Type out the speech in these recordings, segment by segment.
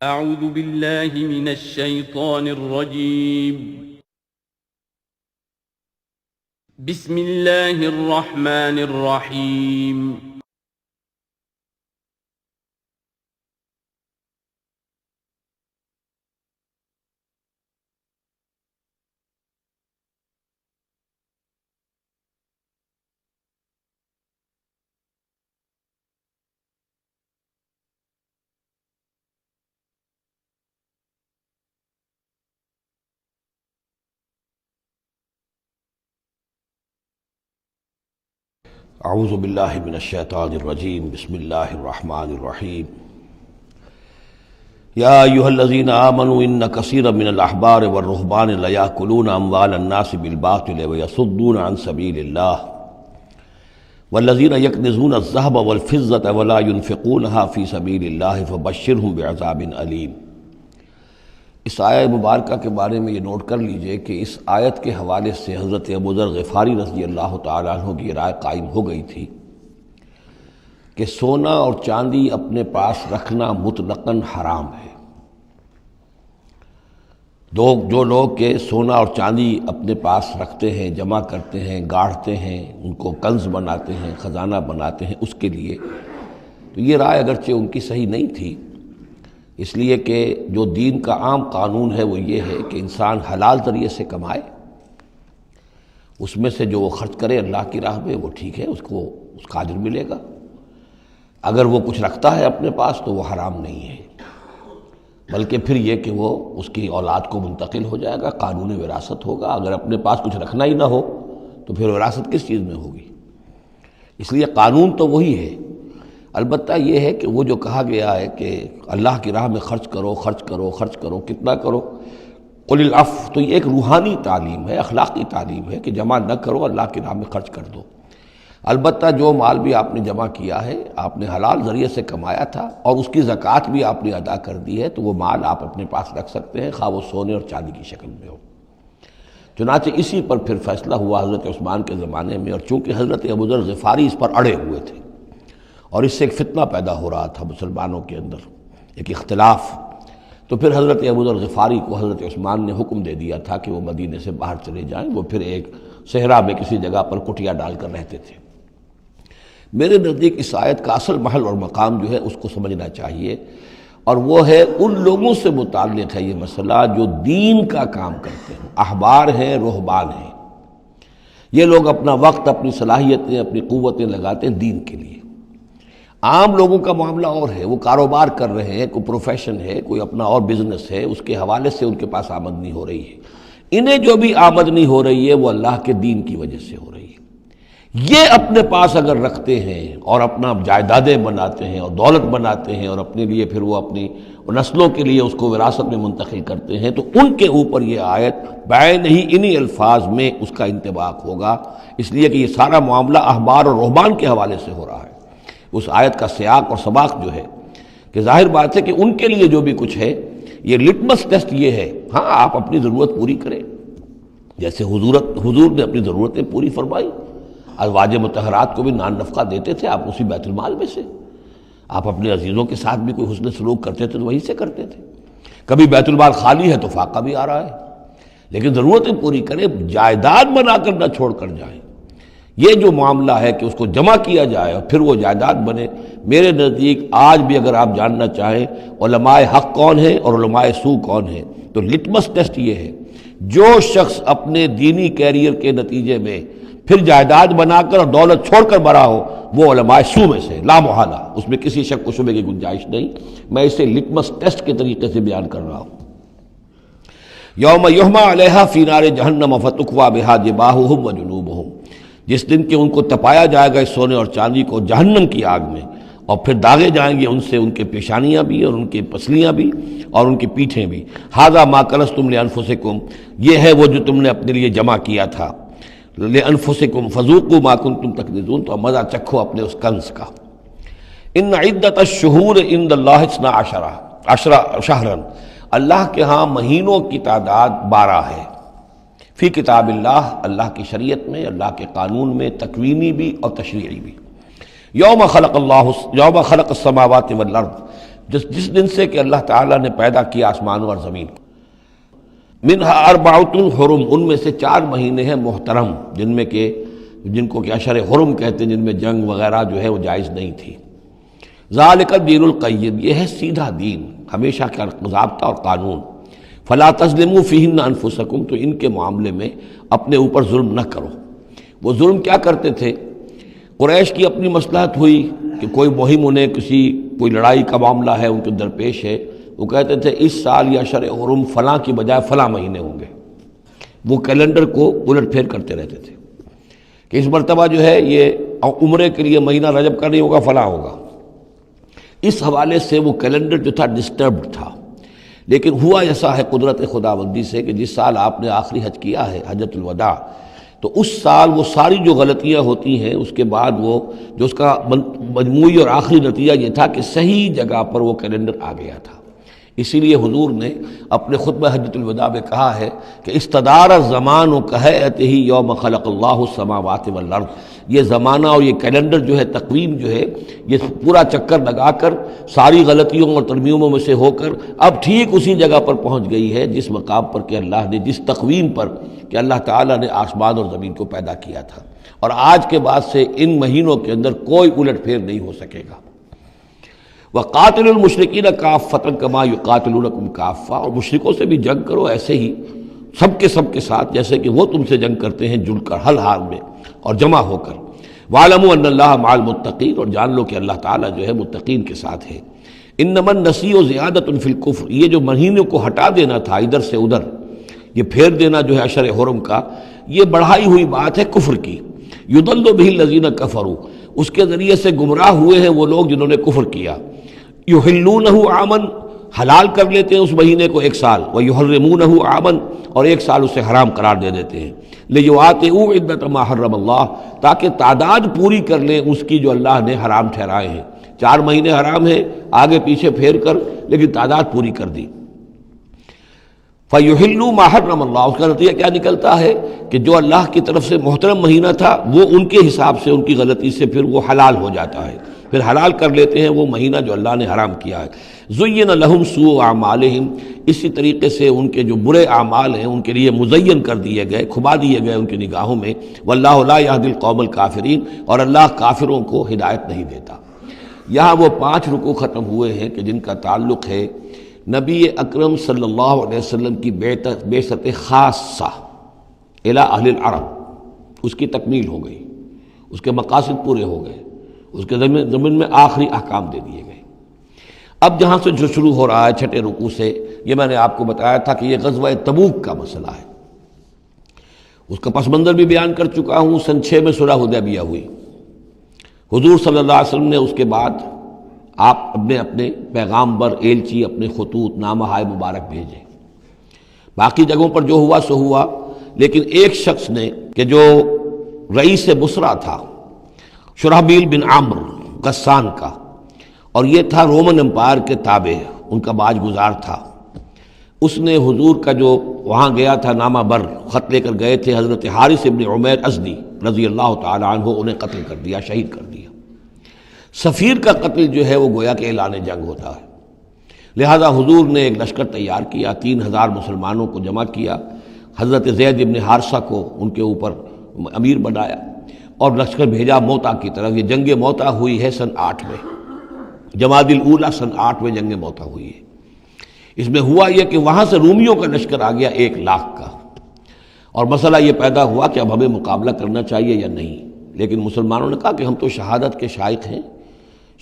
أعوذ بالله من الشيطان الرجيم. بسم الله الرحمن الرحيم. اعوذ باللہ من الشیطان الرجیم بسم اللہ الرحمن الرحیم یا ایہا الذین آمنوا ان کثیرا من الاحبار والرہبان لیاکلون اموال الناس بالباطل ویصدون عن سبیل اللہ والذین یکنزون الذہب والفضة ولا ينفقونها فی سبیل اللہ فبشرہم بعذاب علیم۔ اس آیہ مبارکہ کے بارے میں یہ نوٹ کر لیجئے کہ اس آیت کے حوالے سے حضرت ابو ذر غفاری رضی اللہ تعالیٰ عنہ کی رائے قائم ہو گئی تھی کہ سونا اور چاندی اپنے پاس رکھنا مطلقاً حرام ہے۔ جو لوگ کہ سونا اور چاندی اپنے پاس رکھتے ہیں، جمع کرتے ہیں، گاڑھتے ہیں، ان کو کنز بناتے ہیں، خزانہ بناتے ہیں اس کے لیے، تو یہ رائے اگرچہ ان کی صحیح نہیں تھی، اس لیے کہ جو دین کا عام قانون ہے وہ یہ ہے کہ انسان حلال ذریعے سے کمائے، اس میں سے جو وہ خرچ کرے اللہ کی راہ میں وہ ٹھیک ہے، اس کو اس کا اجر ملے گا۔ اگر وہ کچھ رکھتا ہے اپنے پاس تو وہ حرام نہیں ہے، بلکہ پھر یہ کہ وہ اس کی اولاد کو منتقل ہو جائے گا، قانون وراثت ہوگا۔ اگر اپنے پاس کچھ رکھنا ہی نہ ہو تو پھر وراثت کس چیز میں ہوگی؟ اس لیے قانون تو وہی ہے، البتہ یہ ہے کہ وہ جو کہا گیا ہے کہ اللہ کی راہ میں خرچ کرو، خرچ کرو، خرچ کرو، کتنا کرو، قل العفو، تو یہ ایک روحانی تعلیم ہے، اخلاقی تعلیم ہے کہ جمع نہ کرو، اللہ کی راہ میں خرچ کر دو۔ البتہ جو مال بھی آپ نے جمع کیا ہے، آپ نے حلال ذریعے سے کمایا تھا اور اس کی زکوٰۃ بھی آپ نے ادا کر دی ہے، تو وہ مال آپ اپنے پاس رکھ سکتے ہیں، خواہ وہ سونے اور چاندی کی شکل میں ہو۔ چنانچہ اسی پر پھر فیصلہ ہوا حضرت عثمان کے زمانے میں، اور چونکہ حضرت ابو ذر غفاری اس پر اڑے ہوئے تھے اور اس سے ایک فتنہ پیدا ہو رہا تھا مسلمانوں کے اندر، ایک اختلاف، تو پھر حضرت ابو ذر غفاری کو حضرت عثمان نے حکم دے دیا تھا کہ وہ مدینے سے باہر چلے جائیں۔ وہ پھر ایک صحرا میں کسی جگہ پر کٹیا ڈال کر رہتے تھے۔ میرے نزدیک اس آیت کا اصل محل اور مقام جو ہے اس کو سمجھنا چاہیے، اور وہ ہے ان لوگوں سے متعلق ہے یہ مسئلہ جو دین کا کام کرتے ہیں، احبار ہیں، رہبان ہیں۔ یہ لوگ اپنا وقت، اپنی صلاحیتیں، اپنی قوتیں لگاتے ہیں دین کے لیے۔ عام لوگوں کا معاملہ اور ہے، وہ کاروبار کر رہے ہیں، کوئی پروفیشن ہے، کوئی اپنا اور بزنس ہے، اس کے حوالے سے ان کے پاس آمدنی ہو رہی ہے۔ انہیں جو بھی آمدنی ہو رہی ہے وہ اللہ کے دین کی وجہ سے ہو رہی ہے۔ یہ اپنے پاس اگر رکھتے ہیں اور اپنا جائیدادیں بناتے ہیں اور دولت بناتے ہیں اور اپنے لیے پھر وہ اپنی نسلوں کے لیے اس کو وراثت میں منتقل کرتے ہیں، تو ان کے اوپر یہ آیت بعین ہی انہی الفاظ میں اس کا انطباق ہوگا، اس لیے کہ یہ سارا معاملہ احبار اور رہبان کے حوالے سے ہو رہا ہے۔ اس آیت کا سیاق اور سباق جو ہے کہ ظاہر بات ہے کہ ان کے لیے جو بھی کچھ ہے، یہ لٹمس ٹیسٹ یہ ہے، ہاں آپ اپنی ضرورت پوری کریں، جیسے حضور نے اپنی ضرورتیں پوری فرمائی، ازواج مطہرات کو بھی نان نفقہ دیتے تھے آپ اسی بیت المال میں سے، آپ اپنے عزیزوں کے ساتھ بھی کوئی حسن سلوک کرتے تھے تو وہیں سے کرتے تھے۔ کبھی بیت المال خالی ہے تو فاقہ بھی آ رہا ہے، لیکن ضرورتیں پوری کریں، جائیداد بنا کر نہ چھوڑ کر جائیں۔ یہ جو معاملہ ہے کہ اس کو جمع کیا جائے اور پھر وہ جائیداد بنے، میرے نزدیک آج بھی اگر آپ جاننا چاہیں علماء حق کون ہیں اور علماء سو کون ہیں، تو لٹمس ٹیسٹ یہ ہے، جو شخص اپنے دینی کیریئر کے نتیجے میں پھر جائیداد بنا کر اور دولت چھوڑ کر مرا ہو، وہ علماء سو میں سے لا محالہ، اس میں کسی شک و شبے کی گنجائش نہیں۔ میں اسے لٹمس ٹیسٹ کے طریقے سے بیان کر رہا ہوں۔ یوم یحمى علیہا فی نار جہنم فتکوی بہا جباہہم وجنوبہم، جس دن کہ ان کو تپایا جائے گا اس سونے اور چاندی کو جہنم کی آگ میں، اور پھر داغے جائیں گے ان سے ان کے پیشانیاں بھی اور ان کی پسلیاں بھی اور ان کی پیٹھیں بھی۔ ھذا ما کنزتم لانفسکم، یہ ہے وہ جو تم نے اپنے لیے جمع کیا تھا، لانفسکم فذوقوا ما کنتم تکنزون، تو مزہ چکھو اپنے اس کنز کا۔ ان عدت الشہور عند اللہ 12 شہرا، اللہ کے ہاں مہینوں کی تعداد 12 ہے، فی کتاب اللہ، اللہ کی شریعت میں، اللہ کے قانون میں، تکوینی بھی اور تشریعی بھی۔ یوم خلق السماوات والارض، جس دن سے کہ اللہ تعالیٰ نے پیدا کیا آسمان اور زمین کو۔ منہا اربعۃ حرم، ان میں سے 4 مہینے ہیں محترم، جن کو کہ اشہر حرم کہتے ہیں، جن میں جنگ وغیرہ جو ہے وہ جائز نہیں تھی۔ ذالک الدین القیم، یہ ہے سیدھا دین، ہمیشہ کا ضابطہ اور قانون۔ فلا تظلموا فیہن انفسکم، تو ان کے معاملے میں اپنے اوپر ظلم نہ کرو۔ وہ ظلم کیا کرتے تھے؟ قریش کی اپنی مصلحت ہوئی کہ کوئی مہم انہیں کوئی لڑائی کا معاملہ ہے ان کے درپیش ہے، وہ کہتے تھے اس سال یا شرع حرم فلاں کی بجائے فلاں مہینے ہوں گے۔ وہ کیلنڈر کو الٹ پھیر کرتے رہتے تھے کہ اس مرتبہ جو ہے یہ عمرے کے لیے مہینہ رجب کا نہیں ہوگا، فلاں ہوگا۔ اس حوالے سے وہ کیلنڈر جو تھا ڈسٹربڈ تھا، لیکن ہوا ایسا ہے قدرت خداوندی سے کہ جس سال آپ نے آخری حج کیا ہے، حجۃ الوداع، تو اس سال وہ ساری جو غلطیاں ہوتی ہیں اس کے بعد وہ جو اس کا مجموعی اور آخری نتیجہ یہ تھا کہ صحیح جگہ پر وہ کیلنڈر آ گیا تھا۔ اسی لیے حضور نے اپنے خطبہ حجۃ الوداع میں کہا ہے کہ استدار الزمان کہیئتہ یوم خلق اللہ السماوات والارض، یہ زمانہ اور یہ کیلنڈر جو ہے، تقویم جو ہے، یہ پورا چکر لگا کر ساری غلطیوں اور ترمیموں میں سے ہو کر اب ٹھیک اسی جگہ پر پہنچ گئی ہے جس مقام پر کہ اللہ نے، جس تقویم پر کہ اللہ تعالیٰ نے آسمان اور زمین کو پیدا کیا تھا، اور آج کے بعد سے ان مہینوں کے اندر کوئی الٹ پھیر نہیں ہو سکے گا۔ وَقَاتِلُوا الْمُشْرِكِينَ كَافَّةً كَمَا يُقَاتِلُونَكُمْ كَافَّةً، اور مشرکوں سے بھی جنگ کرو ایسے ہی سب کے ساتھ جیسے کہ وہ تم سے جنگ کرتے ہیں، جل کر، ہر حال میں اور جمع ہو کر۔ وَاعْلَمُوا أَنَّ اللَّهَ مَعَ الْمُتَّقِينَ، اور جان لو کہ اللہ تعالیٰ جو ہے متقین کے ساتھ ہے۔ إِنَّمَا النَّسِيءُ زِيَادَةٌ فِي الْكُفْرِ، یہ جو مہینوں کو ہٹا دینا تھا ادھر سے ادھر، یہ پھیر دینا جو ہے اشہر حرم کا، یہ بڑھائی ہوئی بات ہے کفر کی۔ یضل بہ الذین کفروا، اس کے ذریعے سے گمراہ ہوئے ہیں وہ لوگ جنہوں نے کفر کیا۔ یحلونہ عاما، حلال کر لیتے ہیں اس مہینے کو 1 سال، ویحرمونہ عاما، اور 1 سال اسے حرام قرار دے دیتے ہیں۔ لیواطئوا عدۃ ما حرم اللہ، تاکہ تعداد پوری کر لیں اس کی جو اللہ نے حرام ٹھہرائے ہیں۔ 4 مہینے حرام ہیں آگے پیچھے پھیر کر، لیکن تعداد پوری کر دی۔ فَيُحِلُّوا مَا حَرَّمَ اللَّهُ، اس کا نتیجہ کیا نکلتا ہے کہ جو اللہ کی طرف سے محترم مہینہ تھا وہ ان کے حساب سے، ان کی غلطی سے پھر وہ حلال ہو جاتا ہے، پھر حلال کر لیتے ہیں وہ مہینہ جو اللہ نے حرام کیا ہے۔ زُيِّنَ لَهُمْ سُوءُ أَعْمَالِهِمْ، اسی طریقے سے ان کے جو برے اعمال ہیں ان کے لیے مزین کر دیے گئے، کھبا دیے گئے ان کی نگاہوں میں۔ وَاللَّهُ لَا يَهْدِي الْقَوْمَ الْكَافِرِينَ، اور اللہ کافروں کو ہدایت نہیں دیتا۔ یہاں وہ 5 رکوع ختم ہوئے ہیں کہ جن کا تعلق ہے نبی اکرم صلی اللہ علیہ وسلم کی بعثت خاصہ الی اہل العرب، اس کی تکمیل ہو گئی، اس کے مقاصد پورے ہو گئے، اس کے ضمن میں آخری احکام دے دیے گئے۔ اب جہاں سے جو شروع ہو رہا ہے 6 رکوع سے، یہ میں نے آپ کو بتایا تھا کہ یہ غزوہ تبوک کا مسئلہ ہے، اس کا پس منظر بھی بیان کر چکا ہوں۔ سن 6 میں صلح حدیبیہ ہوئی، حضور صلی اللہ علیہ وسلم نے اس کے بعد آپ اپنے پیغامبر، ایلچی، اپنے خطوط، نامہ ہائے مبارک بھیجے۔ باقی جگہوں پر جو ہوا سو ہوا، لیکن ایک شخص نے کہ جو رئیس بصرہ تھا، شرحبیل بن عمرو غسان کا، اور یہ تھا رومن امپائر کے تابع، ان کا باج گزار تھا، اس نے حضور کا جو وہاں گیا تھا نامہ بر خط لے کر گئے تھے حضرت حارث ابن عمیر ازدی رضی اللہ تعالی عنہ، انہیں قتل کر دیا، شہید کر دیا۔ سفیر کا قتل جو ہے وہ گویا کہ اعلان جنگ ہوتا ہے، لہذا حضور نے ایک لشکر تیار کیا، 3000 مسلمانوں کو جمع کیا، حضرت زید ابن حارثہ کو ان کے اوپر امیر بنایا، اور لشکر بھیجا موتا کی طرف۔ یہ جنگ موتا ہوئی ہے سن 8 میں، جمادی الاولیٰ سن 8 میں جنگ موتا ہوئی ہے۔ اس میں ہوا یہ کہ وہاں سے رومیوں کا لشکر آ گیا 1 لاکھ کا، اور مسئلہ یہ پیدا ہوا کہ اب ہمیں مقابلہ کرنا چاہیے یا نہیں، لیکن مسلمانوں نے کہا کہ ہم تو شہادت کے شائق ہیں،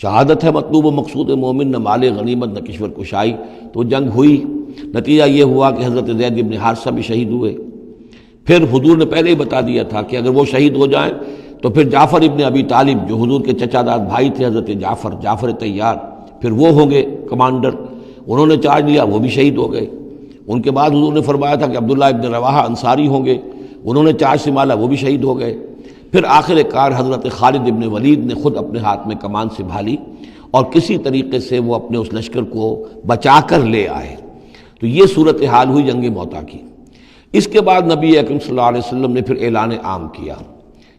شہادت ہے مطلوب و مقصود مومن، نہ مال غنیمت نہ کشور کشائی۔ تو جنگ ہوئی، نتیجہ یہ ہوا کہ حضرت زید ابن حارثہ بھی شہید ہوئے۔ پھر حضور نے پہلے ہی بتا دیا تھا کہ اگر وہ شہید ہو جائیں تو پھر جعفر ابن ابی طالب جو حضور کے چچا داد بھائی تھے، حضرت جعفر طیار، پھر وہ ہوں گے کمانڈر، انہوں نے چارج لیا، وہ بھی شہید ہو گئے۔ ان کے بعد حضور نے فرمایا تھا کہ عبداللہ ابن رواحہ انصاری ہوں گے، انہوں نے چارج سنبھالا، وہ بھی شہید ہو گئے۔ پھر آخر کار حضرت خالد ابن ولید نے خود اپنے ہاتھ میں کمان سنبھالی، اور کسی طریقے سے وہ اپنے اس لشکر کو بچا کر لے آئے۔ تو یہ صورتحال ہوئی جنگ موتا کی۔ اس کے بعد نبی اکرم صلی اللہ علیہ وسلم نے پھر اعلان عام کیا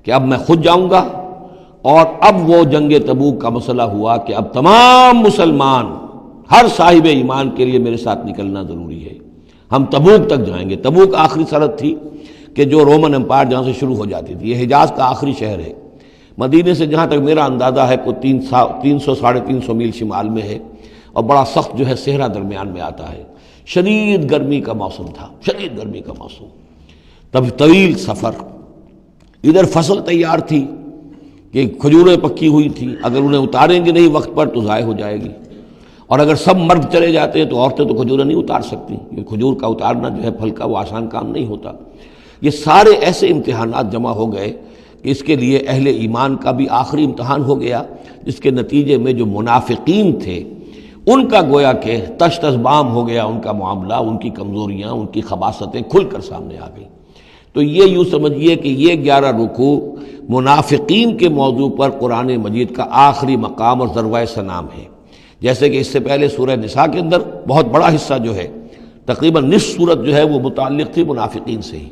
کہ اب میں خود جاؤں گا، اور اب وہ جنگ تبوک کا مسئلہ ہوا کہ اب تمام مسلمان ہر صاحب ایمان کے لیے میرے ساتھ نکلنا ضروری ہے۔ ہم تبوک تک جائیں گے۔ تبوک آخری سرحد تھی کہ جو رومن امپائر جہاں سے شروع ہو جاتی تھی، یہ حجاز کا آخری شہر ہے۔ مدینے سے جہاں تک میرا اندازہ ہے کوئی 300 ساڑھے 300 میل شمال میں ہے، اور بڑا سخت جو ہے صحرا درمیان میں آتا ہے۔ شدید گرمی کا موسم تھا، شدید گرمی کا موسم، تب طویل سفر۔ ادھر فصل تیار تھی کہ کھجوریں پکی ہوئی تھی، اگر انہیں اتاریں گے نہیں وقت پر تو ضائع ہو جائے گی، اور اگر سب مرد چلے جاتے ہیں تو عورتیں تو کھجوریں نہیں اتار سکتی، یہ کھجور کا اتارنا جو ہے پھل کا وہ آسان کام نہیں ہوتا۔ یہ سارے ایسے امتحانات جمع ہو گئے کہ اس کے لیے اہل ایمان کا بھی آخری امتحان ہو گیا، جس کے نتیجے میں جو منافقین تھے ان کا گویا کہ تش تش بام ہو گیا، ان کا معاملہ، ان کی کمزوریاں، ان کی خباثتیں کھل کر سامنے آ گئیں۔ تو یہ یوں سمجھیے کہ یہ 11 رکوع منافقین کے موضوع پر قرآن مجید کا آخری مقام اور ذروۂ سنام ہے۔ جیسے کہ اس سے پہلے سورہ نساء کے اندر بہت بڑا حصہ جو ہے، تقریباً نصف سورت جو ہے وہ متعلق تھی منافقین سے ہی۔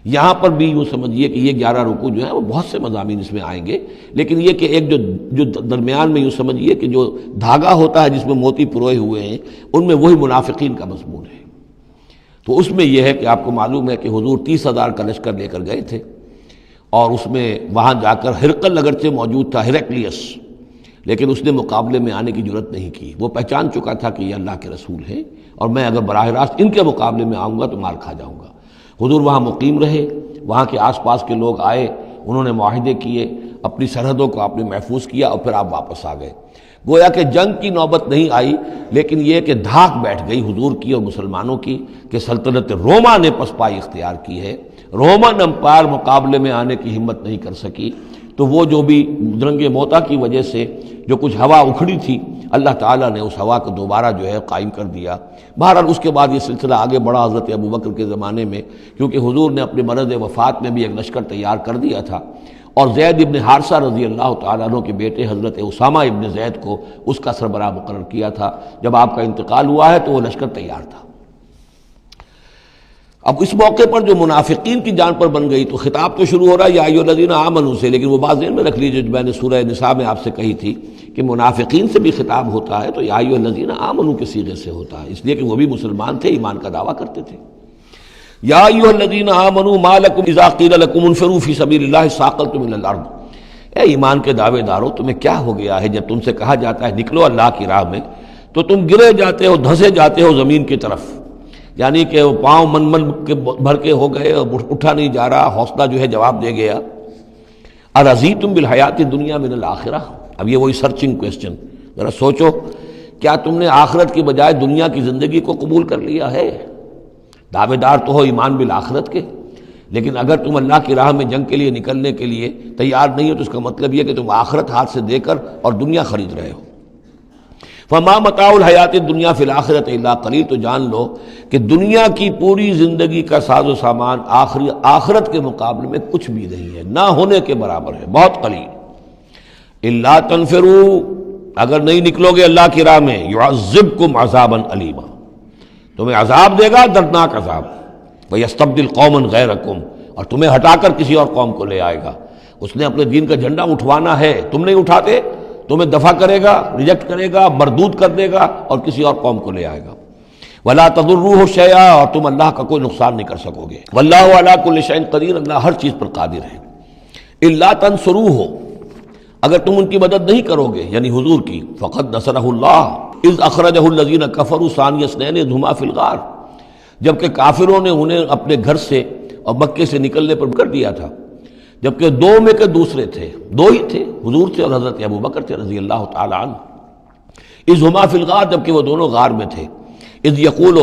یہاں پر بھی یوں سمجھیے کہ یہ 11 رکوع جو ہیں وہ بہت سے مضامین اس میں آئیں گے، لیکن یہ کہ ایک جو درمیان میں یوں سمجھیے کہ جو دھاگا ہوتا ہے جس میں موتی پروئے ہوئے ہیں، ان میں وہی منافقین کا مضمون ہے۔ تو اس میں یہ ہے کہ آپ کو معلوم ہے کہ حضور 30,000 کا لشکر لے کر گئے تھے، اور اس میں وہاں جا کر ہرقل اگرچہ موجود تھا، ہرقلیس، لیکن اس نے مقابلے میں آنے کی جرت نہیں کی۔ وہ پہچان چکا تھا کہ یہ اللہ کے رسول ہیں، اور میں اگر براہ راست ان کے مقابلے میں آؤں گا تو مار کھا جاؤں گا۔ حضور وہاں مقیم رہے، وہاں کے آس پاس کے لوگ آئے، انہوں نے معاہدے کیے، اپنی سرحدوں کو آپ نے محفوظ کیا، اور پھر آپ واپس آ گئے۔ گویا کہ جنگ کی نوبت نہیں آئی، لیکن یہ کہ دھاک بیٹھ گئی حضور کی اور مسلمانوں کی کہ سلطنت روما نے پسپائی اختیار کی ہے، رومن امپائر مقابلے میں آنے کی ہمت نہیں کر سکی۔ تو وہ جو بھی جنگ موتا کی وجہ سے جو کچھ ہوا اکھڑی تھی، اللہ تعالیٰ نے اس ہوا کو دوبارہ جو ہے قائم کر دیا۔ بہرحال اس کے بعد یہ سلسلہ آگے بڑھا حضرت ابوبکر کے زمانے میں، کیونکہ حضور نے اپنے مرض وفات میں بھی ایک لشکر تیار کر دیا تھا، اور زید ابن حارثہ رضی اللہ تعالیٰ عنہ کے بیٹے حضرت اسامہ ابن زید کو اس کا سربراہ مقرر کیا تھا۔ جب آپ کا انتقال ہوا ہے تو وہ لشکر تیار تھا۔ اب اس موقع پر جو منافقین کی جان پر بن گئی تو خطاب تو شروع ہو رہا ہے یا ایھا الذین آمنوا سے، لیکن وہ بات ذہن میں رکھ لیجیے جو میں نے سورہ نساء میں آپ سے کہی تھی کہ منافقین سے بھی خطاب ہوتا ہے تو یا ایھا الذین آمنوا کے صیغے سے ہوتا ہے، اس لیے کہ وہ بھی مسلمان تھے، ایمان کا دعویٰ کرتے تھے۔ یا ایھا الذین آمنوا ما لکم اذا قیل لکم انفروا فی سبیل اللہ ثاقلتم الی الارض، اے ایمان کے دعوے دارو تمہیں کیا ہو گیا ہے جب تم سے کہا جاتا ہے نکلو اللہ کی راہ میں تو تم گرے جاتے ہو، دھسے جاتے ہو زمین کی طرف، یعنی کہ وہ پاؤں من کے بھر کے ہو گئے اور اٹھا نہیں جا رہا، حوصلہ جو ہے جواب دے گیا۔ ارضیتم بالحیات الدنیا من الآخرہ، اب یہ وہی سرچنگ کویسچن، ذرا سوچو کیا تم نے آخرت کی بجائے دنیا کی زندگی کو قبول کر لیا ہے؟ دعوے دار تو ہو ایمان بالآخرت کے، لیکن اگر تم اللہ کی راہ میں جنگ کے لیے نکلنے کے لیے تیار نہیں ہو تو اس کا مطلب یہ کہ تم آخرت ہاتھ سے دے کر اور دنیا خرید رہے ہو۔ فما متاع الحیات الدنیا فی الآخرۃ الا قلیل، تو جان لو کہ دنیا کی پوری زندگی کا ساز و سامان آخرت کے مقابلے میں کچھ بھی نہیں ہے، نہ ہونے کے برابر ہے، بہت قلیل۔ الا تنفروا، اگر نہیں نکلو گے اللہ کی راہ میں، یعذبکم عذابا علیما، تمہیں عذاب دے گا، دردناک عذاب، ویستبدل قوما غیرکم، اور تمہیں ہٹا کر کسی اور قوم کو لے آئے گا۔ اس نے اپنے دین کا جھنڈا اٹھوانا ہے، تم نہیں اٹھاتے، تمہیں دفع کرے گا، ریجیکٹ کرے گا، مردود کر دے گا اور کسی اور قوم کو لے آئے گا۔ ولا تضروہ شیئا، اور تم اللہ کا کوئی نقصان نہیں کر سکو گے۔ واللہ علی کل شیء قدیر، اللہ ہر چیز پر قادر ہے۔ الا تنصروہ، اگر تم ان کی مدد نہیں کرو گے یعنی حضور کی، فقد نصرہ اللہ اذ اخرجہ الذین کفروا ثانی اثنین اذ ہما فی الغار، جبکہ کافروں نے انہیں اپنے گھر سے اور مکے سے نکلنے پر کر دیا تھا، جبکہ دو میں کے دوسرے تھے، دو ہی تھے، حضور تھے اور حضرت ابوبکر تھے رضی اللہ تعالی عنہ۔ اذ ہما فی الغار، جبکہ وہ دونوں غار میں تھے۔ اذ یقول،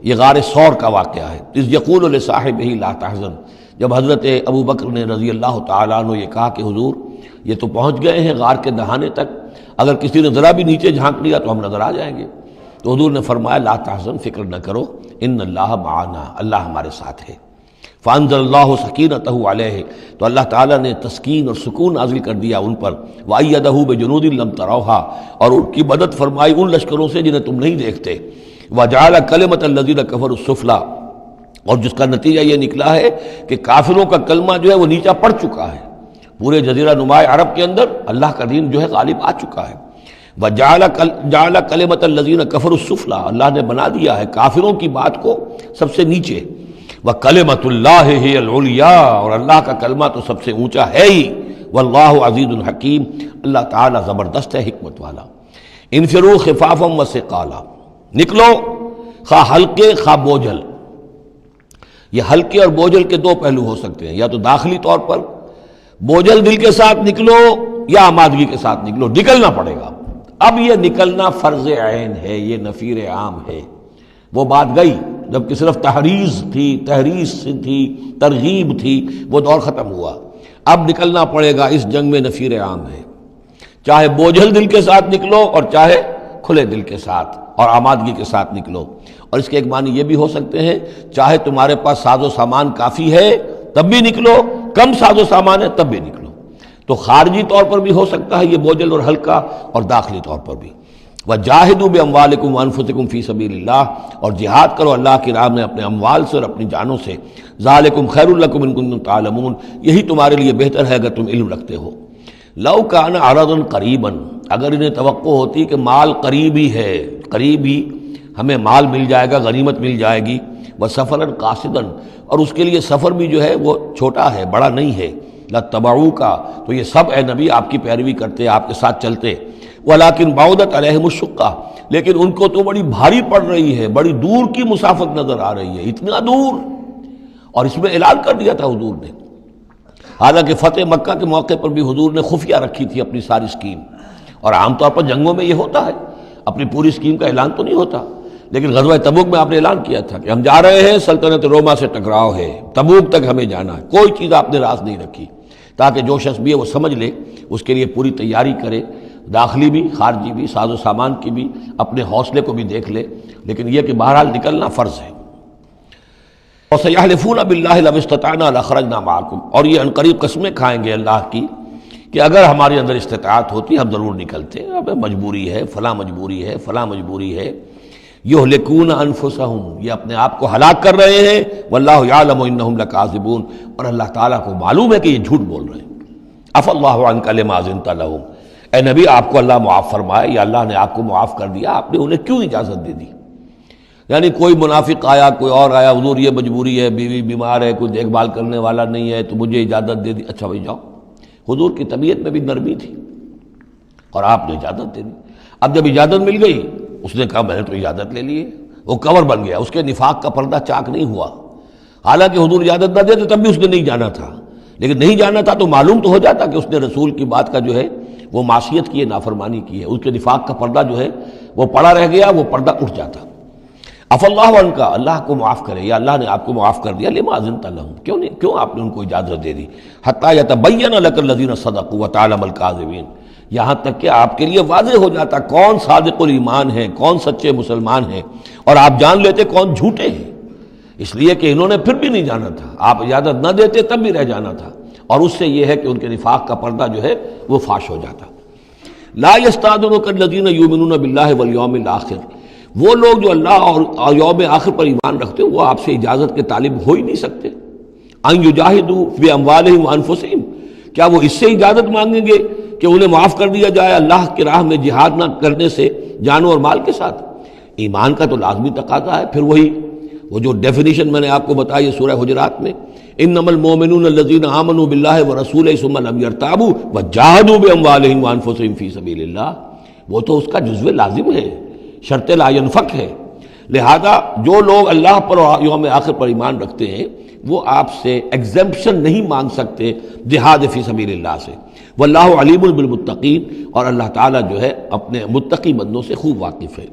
یہ غار ثور کا واقعہ ہے۔ اذ یقول لصاحبہ لا تحزن، جب حضرت ابوبکر نے رضی اللہ تعالی عنہ یہ کہا کہ حضور یہ تو پہنچ گئے ہیں غار کے دہانے تک، اگر کسی نے ذرا بھی نیچے جھانک لیا تو ہم نظر آ جائیں گے، تو حضور نے فرمایا لا تحزن، فکر نہ کرو، ان اللہ معنا، اللہ ہمارے ساتھ ہے۔ فانزل اللہ سکینتہ علیہ، تو اللہ تعالیٰ نے تسکین اور سکون نازل کر دیا ان پر، وایدہ بجنود لم تروہا، اور ان کی مدد فرمائی ان لشکروں سے جنہیں تم نہیں دیکھتے، وجعل کلمۃ الذین کفروا السفلی، اور جس کا نتیجہ یہ نکلا ہے کہ کافروں کا کلمہ جو ہے وہ نیچا پڑ چکا ہے، پورے جزیرہ نما عرب کے اندر اللہ کا دین جو ہے غالب آ چکا ہے۔ وَجَعَلَ كَلِمَةَ الَّذِينَ كَفَرُوا السُّفْلَىٰ، اللہ نے بنا دیا ہے کافروں کی بات کو سب سے نیچے. وَكَلِمَةُ اللَّهِ هِيَ الْعُلْيَا، اور اللہ کا کلمہ تو سب سے اونچا ہے ہی. وَاللَّهُ عَزِيزٌ حَكِيمٌ، اللہ تعالیٰ زبردست ہے، حکمت والا. انفروا خفافا وثقالا، نکلو خواہ ہلکے خواہ بوجھل. یہ ہلکے اور بوجھل کے دو پہلو ہو سکتے ہیں، یا تو داخلی طور پر بوجھل دل کے ساتھ نکلو یا آمادگی کے ساتھ نکلو، نکلنا پڑے گا. اب یہ نکلنا فرض عین ہے، یہ نفیر عام ہے. وہ بات گئی جب کہ صرف تحریض تھی، ترغیب تھی، وہ دور ختم ہوا. اب نکلنا پڑے گا، اس جنگ میں نفیر عام ہے. چاہے بوجھل دل کے ساتھ نکلو اور چاہے کھلے دل کے ساتھ اور آمادگی کے ساتھ نکلو. اور اس کے ایک معنی یہ بھی ہو سکتے ہیں، چاہے تمہارے پاس ساز و سامان کافی ہے تب بھی نکلو، کم ساز و سامان ہے تب بھی نکلو. تو خارجی طور پر بھی ہو سکتا ہے یہ بوجھل اور ہلکا، اور داخلی طور پر بھی. وَجَاهِدُوا بِأَمْوَالِكُمْ وَأَنفُسِكُمْ فِي سَبِيلِ اللَّهِ، اور جہاد کرو اللہ کی راہ میں اپنے اموال سے اور اپنی جانوں سے. ذَلِكُمْ خَيْرٌ لَكُمْ إِن كُنتُمْ تَعْلَمُونَ، یہی تمہارے لیے بہتر ہے اگر تم علم رکھتے ہو. لَوْ كَانَ عَرَضًا قَرِيبًا، اگر انہیں توقع ہوتی کہ مال قریب ہی ہے، قریب ہی ہمیں مال مل جائے گا، غنیمت مل جائے گی. وَسَفَرًا قَاصِدًا، اور اس کے لیے سفر بھی جو ہے وہ چھوٹا ہے، بڑا نہیں ہے. لَاتَّبَعُوكَ، تو یہ سب اے نبی آپ کی پیروی کرتے، آپ کے ساتھ چلتے. وَلَٰكِن بَعُدَتْ عَلَيْهِمُ الشُّقَّةُ، لیکن ان کو تو بڑی بھاری پڑ رہی ہے، بڑی دور کی مسافت نظر آ رہی ہے، اتنا دور. اور اس میں اعلان کر دیا تھا حضور نے. حالانکہ فتح مکہ کے موقع پر بھی حضور نے خفیہ رکھی تھی اپنی ساری اسکیم، اور عام طور پر جنگوں میں یہ ہوتا ہے، اپنی پوری اسکیم کا اعلان تو نہیں ہوتا. لیکن غزوہ تبوک میں آپ نے اعلان کیا تھا کہ ہم جا رہے ہیں، سلطنت روما سے ٹکراؤ ہے، تبوک تک ہمیں جانا ہے. کوئی چیز آپ نے راز نہیں رکھی، تاکہ جو شخص بھی ہے وہ سمجھ لے، اس کے لیے پوری تیاری کرے، داخلی بھی خارجی بھی، ساز و سامان کی بھی، اپنے حوصلے کو بھی دیکھ لے. لیکن یہ کہ بہرحال نکلنا فرض ہے. وَسَيَحْلِفُونَ بِاللَّهِ لَوِ اسْتَطَعْنَا لَخَرَجْنَا مَعَكُمْ، اور یہ عنقریب قسمیں کھائیں گے اللہ کی کہ اگر ہمارے اندر استطاعت ہوتی ہم ضرور نکلتے، اب مجبوری ہے، فلاں مجبوری ہے، فلاں مجبوری ہے. یہلکون انفسہم، یہ اپنے آپ کو ہلاک کر رہے ہیں. واللہ یعلم انہم لکاذبون، اور اللہ تعالیٰ کو معلوم ہے کہ یہ جھوٹ بول رہے ہیں. عفا اللہ عنک لما اذنت لہم، اے نبی آپ کو اللہ معاف فرمائے، یا اللہ نے آپ کو معاف کر دیا، آپ نے انہیں کیوں اجازت دے دی؟ یعنی کوئی منافق آیا، کوئی اور آیا، حضور یہ مجبوری ہے، بیوی بیمار ہے، کوئی دیکھ بھال کرنے والا نہیں ہے، تو مجھے اجازت دے دی. اچھا بھائی جاؤ. حضور کی طبیعت میں بھی نرمی تھی اور آپ نے اجازت دے دی. اب جب اجازت مل گئی، اس نے کہا میں نے تو اجازت لے لی ہے، وہ کور بن گیا، اس کے نفاق کا پردہ چاک نہیں ہوا. حالانکہ حضور اجازت نہ دیتے تب بھی اس نے نہیں جانا تھا، لیکن نہیں جانا تھا تو معلوم تو ہو جاتا کہ اس نے رسول کی بات کا جو ہے وہ معصیت کی ہے، نافرمانی کی ہے. اس کے نفاق کا پردہ جو ہے وہ پڑا رہ گیا، وہ پردہ اٹھ جاتا. عفا اللہ عنک، اللہ کو معاف کرے، یا اللہ نے آپ کو معاف کر دیا. لما اذنت لہم، کیوں آپ نے ان کو اجازت دے دی. حتی یتبین لک الذین صدقوا وتعلم الکاذبین، یہاں تک کہ آپ کے لیے واضح ہو جاتا کون صادق الایمان ہے، کون سچے مسلمان ہیں، اور آپ جان لیتے کون جھوٹے ہیں. اس لیے کہ انہوں نے پھر بھی نہیں جانا تھا، آپ اجازت نہ دیتے تب بھی رہ جانا تھا. اور اس سے یہ ہے کہ ان کے نفاق کا پردہ جو ہے وہ فاش ہو جاتا. لا یستأذنک الذین یؤمنون باللہ والیوم الآخر، وہ لوگ جو اللہ اور یوم آخر پر ایمان رکھتے ہیں وہ آپ سے اجازت کے طالب ہو ہی نہیں سکتے. ان یجاہدوا باموالہم وانفسہم، کیا وہ اس سے اجازت مانگیں گے کہ انہیں معاف کر دیا جائے اللہ کی راہ میں جہاد نہ کرنے سے جانوں اور مال کے ساتھ؟ ایمان کا تو لازمی تقاضا ہے. پھر وہ جو ڈیفینیشن میں نے آپ کو بتائی سورہ حجرات میں، انما المؤمنون الذین آمنوا باللہ ورسولہ ثم لم یرتابوا وجاہدوا باموالہم وانفسہم فی سبیل اللہ، وہ تو اس کا جزو لازم ہے، شرط لا ینفک ہے. لہذا جو لوگ اللہ پر اور یوم آخر پر ایمان رکھتے ہیں وہ آپ سے ایگزمپشن نہیں مانگ سکتے جہاد فی سبیل اللہ سے. واللہ علیم بالمتقین، اور اللہ تعالیٰ جو ہے اپنے متقی بندوں سے خوب واقف ہے.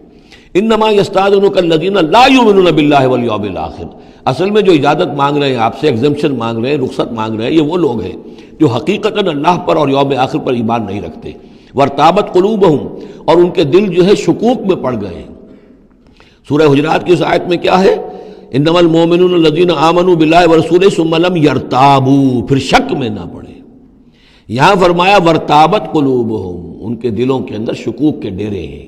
انما یستأذنک الذین لا یؤمنون باللہ والیوم الآخر، اصل میں جو اجازت مانگ رہے ہیں آپ سے، ایگزمپشن مانگ رہے ہیں، رخصت مانگ رہے ہیں، یہ وہ لوگ ہیں جو حقیقتاً اللہ پر اور یوم آخر پر ایمان نہیں رکھتے. وارتابت قلوبہم، اور ان کے دل جو ہے شکوک میں پڑ گئے ہیں. سورہ حجرات کی اس آیت میں کیا ہے؟ انما المؤمنون الذین آمنوا باللہ ورسولہ ثم لم یرتابوا، پھر شک میں نہ پڑے. یہاں فرمایا ورتابت قلوبہم، ان کے دلوں کے اندر شکوک کے ڈیرے ہیں.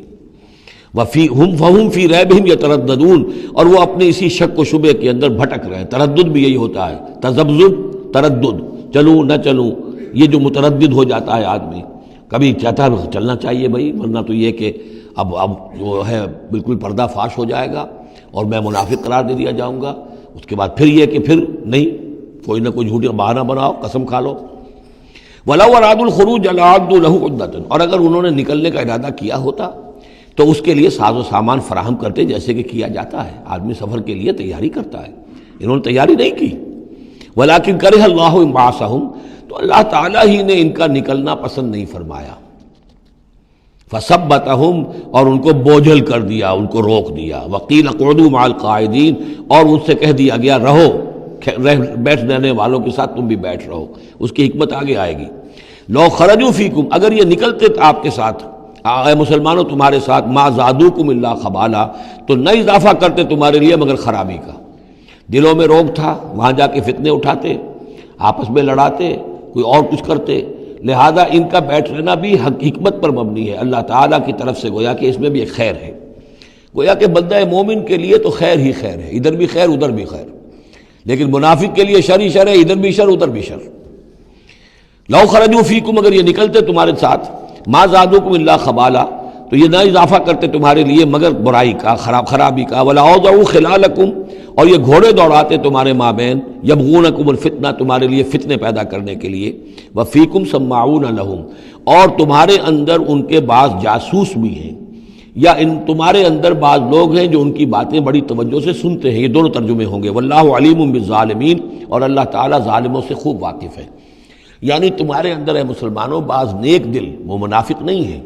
فَهُمْ فِي رَيْبِهِمْ يَتَرَدَّدُونَ، اور وہ اپنے اسی شک و شبے کے اندر بھٹک رہے ہیں. تردد بھی یہی ہوتا ہے، تذبذب، تردد، چلوں نہ چلوں، یہ جو متردد ہو جاتا ہے آدمی. کبھی چاہتا ہے چلنا چاہیے بھائی، ورنہ تو یہ کہ اب جو ہے بالکل پردہ فاش ہو جائے گا اور میں منافق قرار دے دیا جاؤں گا۔ اس کے بعد پھر یہ کہ پھر نہیں، کوئی نہ کوئی جھوٹی بہانہ بناؤ، قسم کھا لو۔ وَلَوْ أَرَادُوا الْخُرُوجَ لَأَعَدُّوا لَهُ عُدَّةً، اور اگر انہوں نے نکلنے کا ارادہ کیا ہوتا تو اس کے لیے ساز و سامان فراہم کرتے، جیسے کہ کیا جاتا ہے، آدمی سفر کے لیے تیاری کرتا ہے۔ انہوں نے تیاری نہیں کی۔ وَلَٰكِن كَرِهَ اللَّهُ انبعاثَهُم، تو اللہ تعالیٰ ہی نے ان کا نکلنا پسند نہیں فرمایا۔ فَثَبَّتَهُمْ، اور ان کو بوجھل کر دیا، ان کو روک دیا۔ وَقِيلَ اقْعُدُوا مَعَ الْقَاعِدِينَ، اور ان سے کہہ دیا گیا رہو، بیٹھ رہنے والوں کے ساتھ تم بھی بیٹھ رہو۔ اس کی حکمت آگے آئے گی۔ لو خرجوا فیکم، اگر یہ نکلتے آپ کے ساتھ، اے مسلمانوں تمہارے ساتھ، ما زادوکم الا خبالا، تو نہ اضافہ کرتے تمہارے لیے مگر خرابی کا۔ دلوں میں روگ تھا، وہاں جا کے فتنے اٹھاتے، آپس میں لڑاتے، کوئی اور کچھ کرتے، لہذا ان کا بیٹھ رہنا بھی حکمت پر مبنی ہے، اللہ تعالیٰ کی طرف سے، گویا کہ اس میں بھی ایک خیر ہے، گویا کہ بندہ مومن کے لیے تو خیر ہی خیر ہے، ادھر بھی خیر ادھر بھی خیر، لیکن منافق کے لیے شر ہی شر ہے، ادھر بھی شر ادھر بھی شر۔ لو خرجوا فیکم، اگر یہ نکلتے تمہارے ساتھ، ما زادوکم الا خبالا، تو یہ نہ اضافہ کرتے تمہارے لیے مگر برائی کا، خرابی کا۔ ولا اوضعوا خلالکم، اور یہ گھوڑے دوڑاتے تمہارے مابین، یبغونکم الفتنہ، تمہارے لیے فتنے پیدا کرنے کے لیے۔ وفیکم سماعون لہم، اور تمہارے اندر ان کے بعض جاسوس بھی ہیں، یا تمہارے اندر بعض لوگ ہیں جو ان کی باتیں بڑی توجہ سے سنتے ہیں۔ یہ دونوں ترجمے ہوں گے۔ واللہ علیم بالظالمین، اور اللہ تعالیٰ ظالموں سے خوب واقف ہے۔ یعنی تمہارے اندر ہے مسلمانوں بعض نیک دل، وہ منافق نہیں ہیں،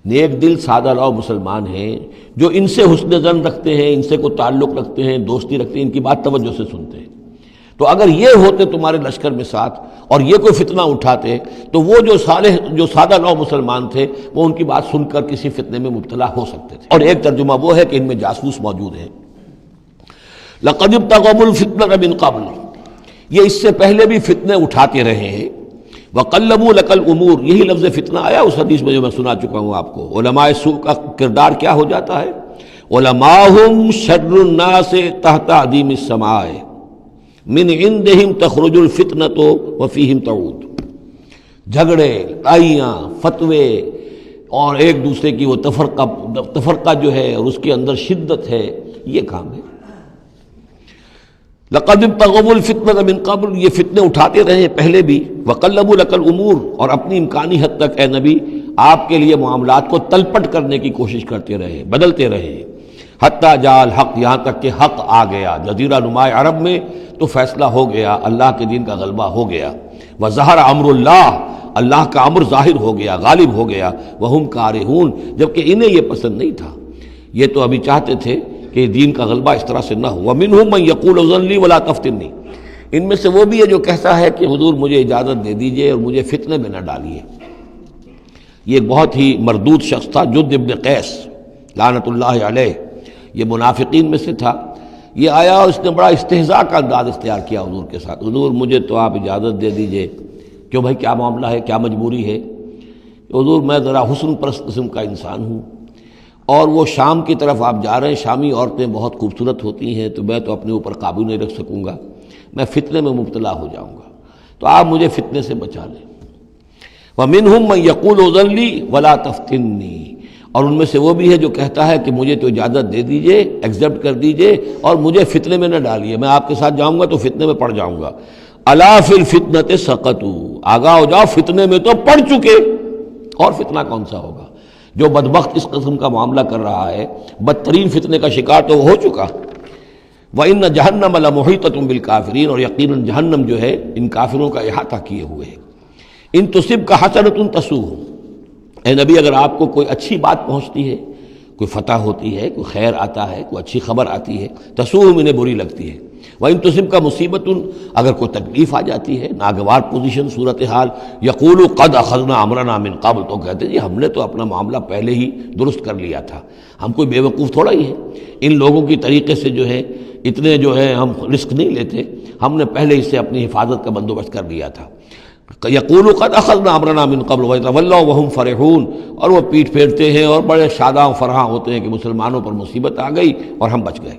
نیک دل سادہ لو مسلمان ہیں جو ان سے حسن ظن رکھتے ہیں، ان سے کوئی تعلق رکھتے ہیں، دوستی رکھتے ہیں، ان کی بات توجہ سے سنتے ہیں۔ تو اگر یہ ہوتے تمہارے لشکر میں ساتھ اور یہ کوئی فتنہ اٹھاتے تو وہ جو صالح، جو سادہ لو مسلمان تھے، وہ ان کی بات سن کر کسی فتنے میں مبتلا ہو سکتے تھے۔ اور ایک ترجمہ وہ ہے کہ ان میں جاسوس موجود ہیں۔ لَقَدِ ابْتَغَوُا الْفِتْنَةَ مِنْ قَبْلُ، یہ اس سے پہلے بھی فتنے اٹھاتے رہے ہیں۔ وَقَلَّبُوا لَكَ الْأُمُورَ، یہی لفظ فتنہ آیا اس حدیث میں جو میں سنا چکا ہوں آپ کو۔ علماء سوء کا کردار کیا ہو جاتا ہے؟ علماءہم شر الناس تحت عدیم السماء، من عندہم تخرج الفتنۃ وفیہم تعود۔ جھگڑے، لڑائیاں، فتوے، اور ایک دوسرے کی وہ تفرقہ جو ہے اور اس کے اندر شدت ہے، یہ کام ہے۔ لقد ابتغوا الفتنة من قبل، یہ فتنے اٹھاتے رہے پہلے بھی۔ وقلبوا لك الامور، اور اپنی امکانی حد تک اے نبی آپ کے لیے معاملات کو تلپٹ کرنے کی کوشش کرتے رہے، بدلتے رہے۔ حتیٰ جاء الحق، یہاں تک کہ حق آ گیا۔ جزیرہ نما عرب میں تو فیصلہ ہو گیا، اللہ کے دین کا غلبہ ہو گیا۔ وظہر امر اللہ، اللہ کا امر ظاہر ہو گیا، غالب ہو گیا۔ وہم کارہون، جبکہ انہیں یہ پسند نہیں تھا، یہ تو ابھی چاہتے تھے کہ دین کا غلبہ اس طرح سے نہ ہو۔ ومنہم من یقول اذن لی ولا تفتنی، ان میں سے وہ بھی ہے جو کہتا ہے کہ حضور مجھے اجازت دے دیجئے اور مجھے فتنے میں نہ ڈالیے۔ یہ ایک بہت ہی مردود شخص تھا، جد ابن قیس لعنت اللہ علیہ، یہ منافقین میں سے تھا۔ یہ آیا اور اس نے بڑا استہزاء کا انداز اختیار کیا حضور کے ساتھ۔ حضور مجھے تو آپ اجازت دے دیجئے۔ کیوں بھائی، کیا معاملہ ہے، کیا مجبوری ہے؟ حضور میں ذرا حسن پرست قسم کا انسان ہوں، اور وہ شام کی طرف آپ جا رہے ہیں، شامی عورتیں بہت خوبصورت ہوتی ہیں، تو میں تو اپنے اوپر قابو نہیں رکھ سکوں گا، میں فتنے میں مبتلا ہو جاؤں گا، تو آپ مجھے فتنے سے بچا لیں۔ وَمِنْهُمْ مَنْ يَقُولُ اذن لِّي وَلَا تَفْتِنِّي، اور ان میں سے وہ بھی ہے جو کہتا ہے کہ مجھے تو اجازت دے دیجئے، ایکسیپٹ کر دیجئے، اور مجھے فتنے میں نہ ڈالیے، میں آپ کے ساتھ جاؤں گا تو فتنے میں پڑ جاؤں گا۔ أَلَا فِي الْفِتْنَةِ سَقَطُوا، آگاہ ہو جاؤ، فتنے میں تو پڑ چکے، اور فتنہ کون سا ہوگا؟ جو بدبخت اس قسم کا معاملہ کر رہا ہے، بدترین فتنے کا شکار تو ہو چکا۔ وَإِنَّ جَهَنَّمَ لَمُحِيطَةٌ بِالْكَافِرِينَ، اور یقیناً جہنم جو ہے ان کافروں کا احاطہ کیے ہوئے ہے۔ ان تصبک حسنۃ تسوء، اے نبی اگر آپ کو کوئی اچھی بات پہنچتی ہے، کوئی فتح ہوتی ہے، کوئی خیر آتا ہے، کوئی اچھی خبر آتی ہے، تسوء انہیں بری لگتی ہے۔ وَإِن تُصِبْكَ مُصِیبَةٌ، اگر کوئی تکلیف آ جاتی ہے، ناگوار پوزیشن، صورتحال، یقولوا قد اخذنا امرنا من قبل، تو کہتے ہیں جی ہم نے تو اپنا معاملہ پہلے ہی درست کر لیا تھا، ہم کوئی بے وقوف تھوڑا ہی ہے، ان لوگوں کی طریقے سے جو ہے اتنے جو ہے ہم رسک نہیں لیتے، ہم نے پہلے اس سے اپنی حفاظت کا بندوبست کر لیا تھا۔ یقولوا قد اخذنا امرنا من قبل ویتولوا وهم فرحون، اور وہ پیٹھ پھیرتے ہیں اور بڑے شاداں فرحاں ہوتے ہیں کہ مسلمانوں پر مصیبت آ گئی اور ہم بچ گئے۔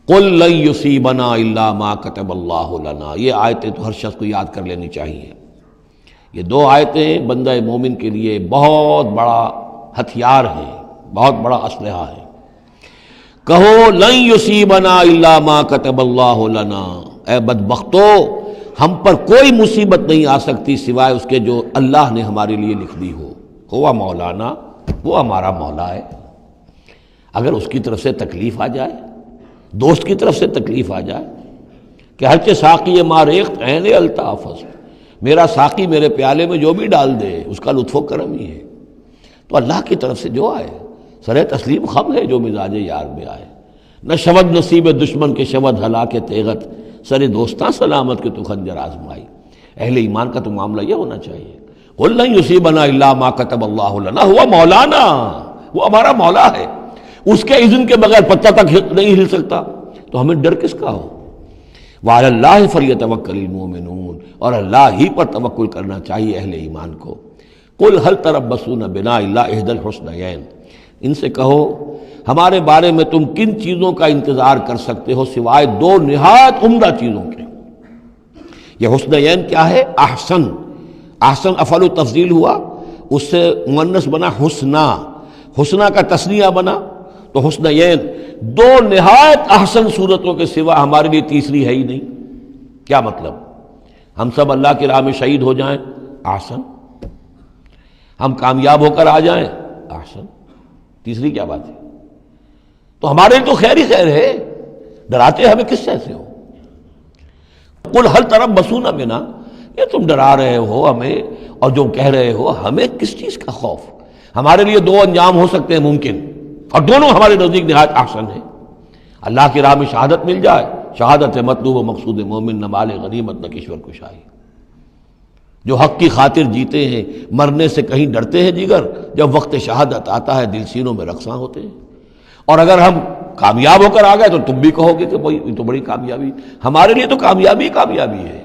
قل لن یصیبنا الا ما کتب اللہ لنا، یہ آیتیں تو ہر شخص کو یاد کر لینی چاہیے۔ یہ دو آیتیں بندہ مومن کے لیے بہت بڑا ہتھیار ہیں، بہت بڑا اسلحہ ہے۔ کہو لن یصیبنا الا ما کتب اللہ لنا، اے بدبختو ہم پر کوئی مصیبت نہیں آ سکتی سوائے اس کے جو اللہ نے ہمارے لیے لکھ دی ہو۔ ہوا مولانا، وہ ہمارا مولا ہے۔ اگر اس کی طرف سے تکلیف آ جائے، دوست کی طرف سے تکلیف آ جائے کہ ہرچہ ساقی ما ریخت عین الطاف، میرا ساقی میرے پیالے میں جو بھی ڈال دے اس کا لطف و کرم ہی ہے، تو اللہ کی طرف سے جو آئے سر تسلیم خم ہے جو مزاج یار میں آئے۔ نہ شود نصیب دشمن کے شود ہلاک تیغت، سر دوستاں سلامت کے تو خنجر آزمائی۔ اہل ایمان کا تو معاملہ یہ ہونا چاہیے، قل لن یصیبنا الا ما کتب اللہ لنا، ہوا مولانا، وہ ہمارا مولا ہے، اس کے اذن کے بغیر پتہ تک نہیں ہل سکتا، تو ہمیں ڈر کس کا ہو؟ وعلی اللہ فلیتوکل المؤمنون، اور اللہ ہی پر توکل کرنا چاہیے اہل ایمان کو۔ قل هل تربصون بنا الا احدى الحسنیین، ان سے کہو ہمارے بارے میں تم کن چیزوں کا انتظار کر سکتے ہو سوائے دو نہایت عمدہ چیزوں کے۔ یہ حسنیین کیا ہے؟ احسن، احسن افعل و تفضیل ہوا، اس سے مؤنث بنا حسنا، حسنا کا تثنیہ بنا تو حسنیین، دو نہایت احسن صورتوں کے سوا ہمارے لیے تیسری ہے ہی نہیں۔ کیا مطلب؟ ہم سب اللہ کی راہ میں شہید ہو جائیں، احسن، ہم کامیاب ہو کر آ جائیں، احسن، تیسری کیا بات ہے؟ تو ہمارے لیے تو خیر ہی خیر ہے، ڈراتے ہمیں کس سے ہو؟ قل هل تربصون بنا، یہ تم ڈرا رہے ہو ہمیں اور جو کہہ رہے ہو ہمیں کس چیز کا خوف؟ ہمارے لیے دو انجام ہو سکتے ہیں ممکن، اور دونوں ہمارے نزدیک نہایت احسن ہے۔ اللہ کی راہ میں شہادت مل جائے، شہادت مطلوب و مقصود مومن، نہ مال غنیمت نہ کشور کشائی۔ جو حق کی خاطر جیتے ہیں مرنے سے کہیں ڈرتے ہیں جگر، جب وقت شہادت آتا ہے دل سینوں میں رقصاں ہوتے ہیں۔ اور اگر ہم کامیاب ہو کر آ گئے تو تم بھی کہو گے کہ بھائی یہ تو بڑی کامیابی، ہمارے لیے تو کامیابی کامیابی ہے۔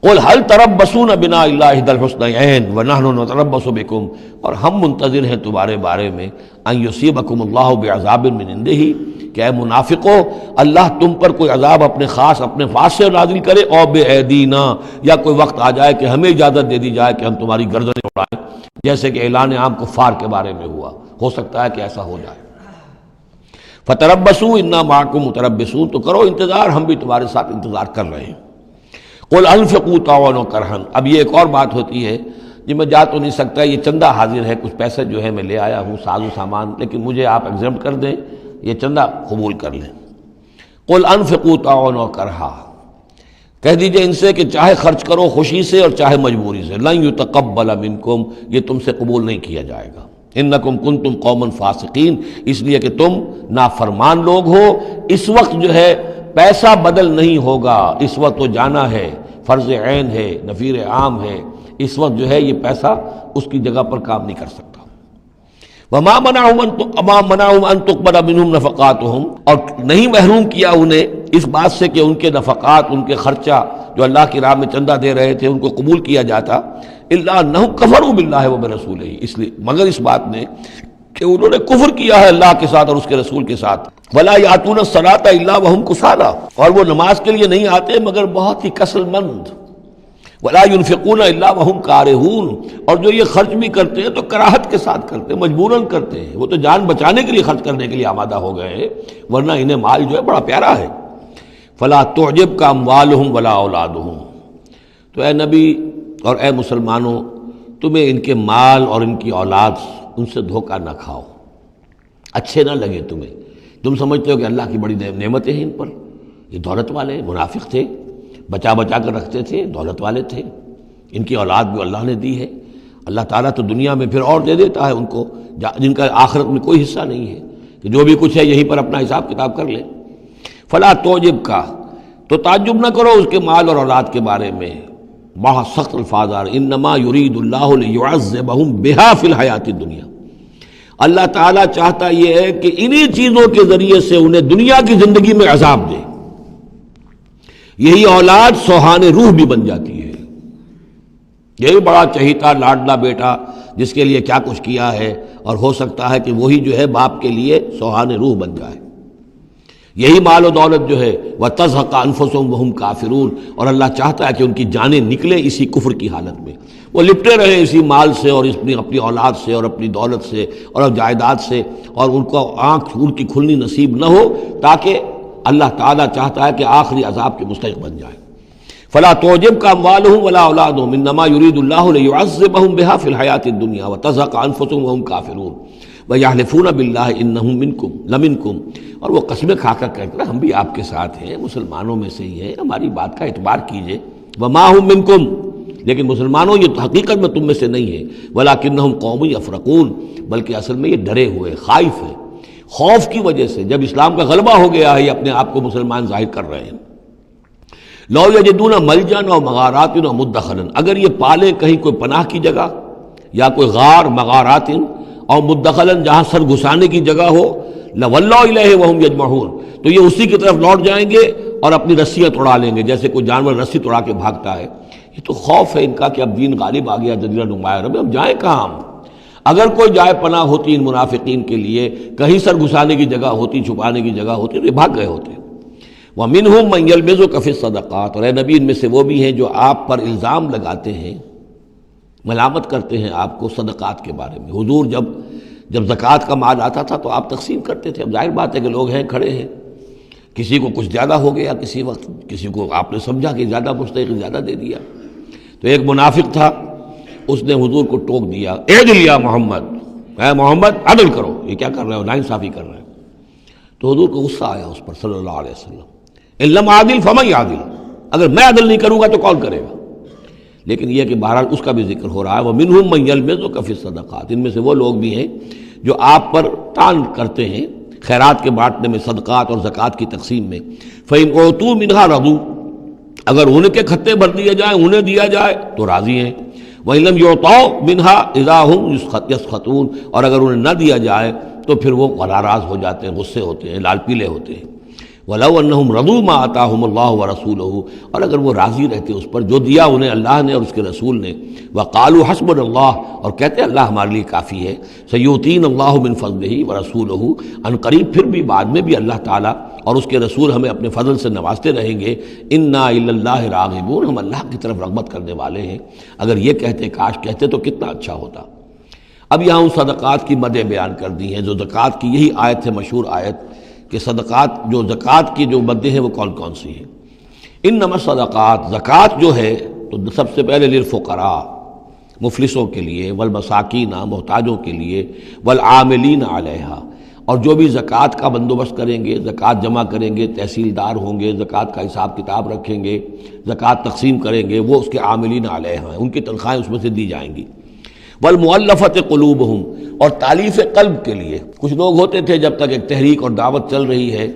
قل هل تربصون بنا الا احدى الحسنيين ونحن نتربص بكم، اور ہم منتظر ہیں تمہارے بارے میں ان يصيبكم الله بعذاب من عنده، کہ اے منافقو اللہ تم پر کوئی عذاب اپنے خاص اپنے پاس سے نازل کرے، او بأيدينا، یا کوئی وقت آ جائے کہ ہمیں اجازت دے دی جائے کہ ہم تمہاری گردنیں اڑائیں، جیسے کہ اعلان عام کفار کے بارے میں ہوا، ہو سکتا ہے کہ ایسا ہو جائے۔ فتربصوا انا معكم متربصون، تو کرو انتظار، ہم بھی تمہارے ساتھ انتظار کر رہے ہیں۔ قل انفقوا طوعا وكرها، اب یہ ایک اور بات ہوتی ہے جی میں جا تو نہیں سکتا، یہ چندہ حاضر ہے، کچھ پیسے جو ہے میں لے آیا ہوں ساز و سامان، لیکن مجھے آپ ایگزمپٹ کر دیں، یہ چندہ قبول کر لیں۔ قل انفقوا طوعا وكرها، کہہ دیجئے ان سے کہ چاہے خرچ کرو خوشی سے اور چاہے مجبوری سے، لن يتقبل منکم، یہ تم سے قبول نہیں کیا جائے گا، انکم کنتم قوما فاسقین، اس لیے کہ تم نافرمان لوگ ہو۔ اس وقت جو ہے پیسہ بدل نہیں ہوگا، اس وقت تو جانا ہے، فرض عین ہے، نفیر عام ہے، اس وقت جو ہے یہ پیسہ اس کی جگہ پر کام نہیں کر سکتا۔ وما منعهم ان تقبل منهم نفقاتهم، اور نہیں محروم کیا انہیں اس بات سے کہ ان کے نفقات، ان کے خرچہ جو اللہ کی راہ میں چندہ دے رہے تھے ان کو قبول کیا جاتا، الا انهم كفروا بالله وبرسوله، اس لیے مگر اس بات نے کہ انہوں نے کفر کیا ہے اللہ کے ساتھ اور اس کے رسول کے ساتھ۔ ولا یاتون الصلاۃ الا وهم کسالى، اور وہ نماز کے لیے نہیں آتے مگر بہت ہی کسل مند۔ ولا ينفقون الا وهم کارہون، اور جو یہ خرچ بھی کرتے ہیں تو کراہت کے ساتھ کرتے ہیں، مجبوراً کرتے ہیں، وہ تو جان بچانے کے لیے خرچ کرنے کے لیے آمادہ ہو گئے ہیں، ورنہ انہیں مال جو ہے بڑا پیارا ہے۔ فلا تعجبک اموالهم ولا اولادهم، تو اے نبی اور اے مسلمانوں تمہیں ان کے مال اور ان کی اولاد ان سے دھوکہ نہ کھاؤ، اچھے نہ لگے تمہیں، تم سمجھتے ہو کہ اللہ کی بڑی نعمتیں ہیں ان پر، یہ دولت والے منافق تھے، بچا بچا کر رکھتے تھے، دولت والے تھے، ان کی اولاد بھی اللہ نے دی ہے، اللہ تعالیٰ تو دنیا میں پھر اور دے دیتا ہے ان کو جن کا آخرت میں کوئی حصہ نہیں ہے، کہ جو بھی کچھ ہے یہیں پر اپنا حساب کتاب کر لے۔ فلا تعجب کا، تو تعجب نہ کرو اس کے مال اور اولاد کے بارے میں، بہت سخت الفاظ آ رہے، انما یرید اللہ لیعذبہم بہا فی الحیات الدنیا، اللہ تعالیٰ چاہتا یہ ہے کہ انہی چیزوں کے ذریعے سے انہیں دنیا کی زندگی میں عذاب دے۔ یہی اولاد سوہان روح بھی بن جاتی ہے، یہی بڑا چہیتا لاڈلا بیٹا جس کے لیے کیا کچھ کیا ہے، اور ہو سکتا ہے کہ وہی جو ہے باپ کے لیے سوہان روح بن جائے۔ یہی مال و دولت جو ہے وَتَزْهَقَ أَنفُسُهُمْ وَهُمْ كَافِرُونَ، اور اللہ چاہتا ہے کہ ان کی جانیں نکلیں اسی کفر کی حالت میں۔ وہ لپٹے رہے اسی مال سے اور اپنی اولاد سے اور اپنی دولت سے اور جائیداد سے، اور ان کو آنکھ ان کی کھلنی نصیب نہ ہو، تاکہ اللہ تعالیٰ چاہتا ہے کہ آخری عذاب کے مستحق بن جائیں۔ فلا تعجبک اموالهم ولا اولادهم انما يريد الله ليعذبهم بها في الحیاۃ الدنیا وتزهق انفسهم وهم کافرون ويحلفون بالله انهم لمنكم، اور وہ قسمیں کھا کر کہتے ہیں ہم بھی آپ کے ساتھ ہیں، مسلمانوں میں سے ہی ہیں، ہماری بات کا اعتبار کیجئے۔ وما هم منکم، لیکن مسلمانوں یہ تو حقیقت میں تم میں سے نہیں ہے، ولکنہم قوم یفرقون، بلکہ اصل میں یہ ڈرے ہوئے خائف ہیں، خوف کی وجہ سے جب اسلام کا غلبہ ہو گیا ہے یہ اپنے آپ کو مسلمان ظاہر کر رہے ہیں۔ لو یجدون ملجا و مغارات و مدخلا، اگر یہ پالیں کہیں کوئی پناہ کی جگہ یا کوئی غار مغارات اور مدخلا جہاں سر گھسانے کی جگہ ہو، لولوا الیہ وہم یجمعون، تو یہ اسی کی طرف لوٹ جائیں گے اور اپنی رسیاں توڑا لیں گے، جیسے کوئی جانور رسی توڑا کے بھاگتا ہے۔ یہ تو خوف ہے ان کا کہ اب دین غالب آ گیا جزیرہ نما عرب میں، اب جائیں کہاں ہم؟ اگر کوئی جائے پناہ ہوتی ان منافقین کے لیے، کہیں سر گھسانے کی جگہ ہوتی، چھپانے کی جگہ ہوتی، تو یہ بھاگ گئے ہوتے۔ وَمِنْهُمْ مَنْ يَلْمِزُكَ فِي الصَّدَقَاتِ، اور اے نبی ان میں سے وہ بھی ہیں جو آپ پر الزام لگاتے ہیں، ملامت کرتے ہیں آپ کو صدقات کے بارے میں۔ حضور جب زکوٰۃ کا مال آتا تھا تو آپ تقسیم کرتے تھے، اب ظاہر بات ہے کہ لوگ ہیں کھڑے ہیں، کسی کو کچھ زیادہ ہو گیا کسی وقت، کسی کو آپ نے سمجھا کہ زیادہ مستحق زیادہ دے دیا، تو ایک منافق تھا اس نے حضور کو ٹوک دیا، اعدل یا محمد، اے محمد عدل کرو، یہ کیا کر رہے ہو، ناانصافی کر رہے ہیں۔ تو حضور کو غصہ آیا اس پر صلی اللہ علیہ وسلم، ان لم عادل فمن یعدل، اگر میں عدل نہیں کروں گا تو کون کرے گا؟ لیکن یہ کہ بہرحال اس کا بھی ذکر ہو رہا ہے، وَمِنْهُمْ مَنْ يَلْمِزُكَ فِي الصَّدَقَاتِ، ان میں سے وہ لوگ بھی ہیں جو آپ پر طعن کرتے ہیں خیرات کے بانٹنے میں، صدقات اور زکوٰۃ کی تقسیم میں۔ فَإِنْ أُوتُوا مِنْهَا رَضُوا، اگر ان کے کھتے بھر دیے جائیں، انہیں دیا جائے تو راضی ہیں۔ وَإِنْ لَمْ يُعْطَوْا مِنْهَا إِذَا هُمْ يَسْخَطُونَ، اور اگر انہیں نہ دیا جائے تو پھر وہ ناراض ہو جاتے ہیں، غصے ہوتے ہیں، لال پیلے ہوتے ہیں۔ وَلَوْ أَنَّهُمْ رَضُوا مَا آتَاهُمُ اللَّهُ وَرَسُولُهُ، اور اگر وہ راضی رہتے اس پر جو دیا انہیں اللہ نے اور اس کے رسول نے، وَقَالُوا حَسْبُنَا اللَّهُ، اور کہتے اللہ ہمارے لیے کافی ہے، سَيُؤْتِينَا اللَّهُ مِنْ فَضْلِهِ وَرَسُولُهُ، ان قریب پھر بھی بعد میں بھی اللہ تعالیٰ اور اس کے رسول ہمیں اپنے فضل سے نوازتے رہیں گے۔ اِنَّا إِلَى اللَّهِ رَاغِبُونَ، ہم اللہ کی طرف رغبت کرنے والے ہیں۔ اگر یہ کہتے، کاش کہتے تو کتنا اچھا ہوتا۔ اب یہاں ان صدقات کی مدیں بیان کر دی ہیں، جو زکوٰۃ کی یہی آیت ہے، مشہور آیت کہ صدقات جو زکوٰۃ کی جو مدیں ہیں وہ کون کون سی ہیں۔ انما الصدقات، زکوٰۃ جو ہے تو سب سے پہلے للفقراء، مفلسوں کے لیے، والمساکین، محتاجوں کے لیے، والعاملین علیہا، اور جو بھی زکوٰۃ کا بندوبست کریں گے، زکوٰۃ جمع کریں گے، تحصیلدار ہوں گے، زکوٰۃ کا حساب کتاب رکھیں گے، زکوٰۃ تقسیم کریں گے، وہ اس کے عاملین علیہا ہیں، ان کی تنخواہیں اس میں سے دی جائیں گی۔ والمؤلفۃ قلوبہم، اور تالیف قلب کے لیے، کچھ لوگ ہوتے تھے جب تک ایک تحریک اور دعوت چل رہی ہے،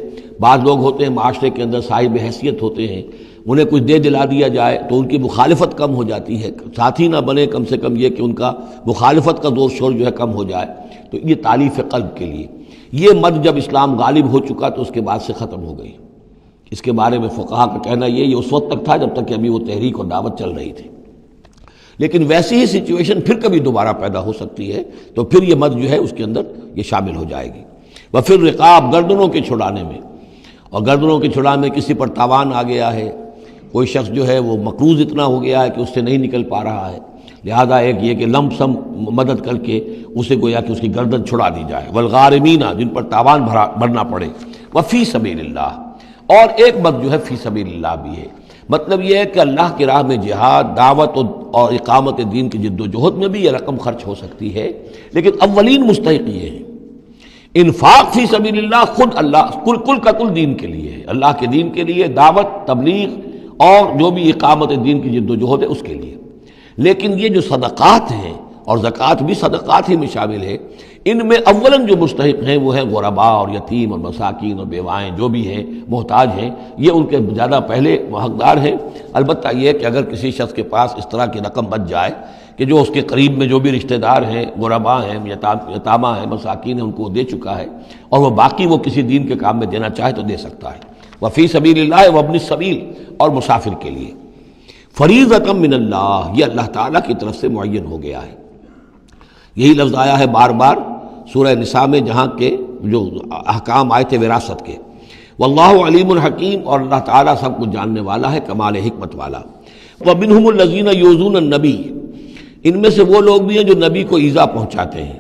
بعض لوگ ہوتے ہیں معاشرے کے اندر صاحب حیثیت ہوتے ہیں، انہیں کچھ دے دلا دیا جائے تو ان کی مخالفت کم ہو جاتی ہے، ساتھی نہ بنے، کم سے کم یہ کہ ان کا مخالفت کا زور شور جو ہے کم ہو جائے، تو یہ تالیف قلب کے لیے۔ یہ مد جب اسلام غالب ہو چکا تو اس کے بعد سے ختم ہو گئی۔ اس کے بارے میں فقہا کا کہنا یہ اس وقت تک تھا جب تک کہ ابھی وہ تحریک اور دعوت چل رہی تھی، لیکن ویسی ہی سچویشن پھر کبھی دوبارہ پیدا ہو سکتی ہے تو پھر یہ مد جو ہے اس کے اندر یہ شامل ہو جائے گی۔ وفر رقاب، گردنوں کے چھڑانے میں، اور گردنوں کے چھڑانے میں کسی پر تاوان آ گیا ہے، کوئی شخص جو ہے وہ مقروض اتنا ہو گیا ہے کہ اس سے نہیں نکل پا رہا ہے، لہذا ایک یہ کہ لم سم مدد کر کے اسے گویا کہ اس کی گردن چھڑا دی جائے۔ والغارمین، جن پر تاوان بھرنا پڑے۔ وفی سبیل اللہ، اور ایک مد جو ہے فی سبیل اللہ بھی ہے، مطلب یہ ہے کہ اللہ کی راہ میں جہاد، دعوت اور اقامت دین کی جد و جہد میں بھی یہ رقم خرچ ہو سکتی ہے، لیکن اولین مستحق یہ ہے۔ انفاق فی سبیل اللہ خود اللہ کل کا کل دین کے لیے ہے، اللہ کے دین کے لیے، دعوت، تبلیغ اور جو بھی اقامت دین کی جد و جہد ہے اس کے لیے۔ لیکن یہ جو صدقات ہیں، اور زکوٰۃ بھی صدقات ہی میں شامل ہے، ان میں اولاً جو مستحق ہیں وہ ہیں غرباء اور یتیم اور مساکین اور بیوائیں، جو بھی ہیں محتاج ہیں، یہ ان کے زیادہ پہلے حقدار ہیں۔ البتہ یہ کہ اگر کسی شخص کے پاس اس طرح کی رقم بچ جائے کہ جو اس کے قریب میں جو بھی رشتہ دار ہیں، غرباء ہیں، یتامہ ہیں، مساکین ہیں، ان کو دے چکا ہے، اور وہ باقی وہ کسی دین کے کام میں دینا چاہے تو دے سکتا ہے۔ وفی سبیل اللہ وابن السبیل، اور مسافر کے لیے۔ فریضۃ من اللہ، یہ اللہ تعالیٰ کی طرف سے معین ہو گیا ہے۔ یہی لفظ آیا ہے بار بار سورہ نساء میں، جہاں کے جو احکام آئے تھے وراثت کے۔ واللہ علیم الحکیم، اور اللہ تعالیٰ سب کچھ جاننے والا ہے، کمال حکمت والا۔ ومنہم الذین یؤذون النبی، ان میں سے وہ لوگ بھی ہیں جو نبی کو ایذا پہنچاتے ہیں،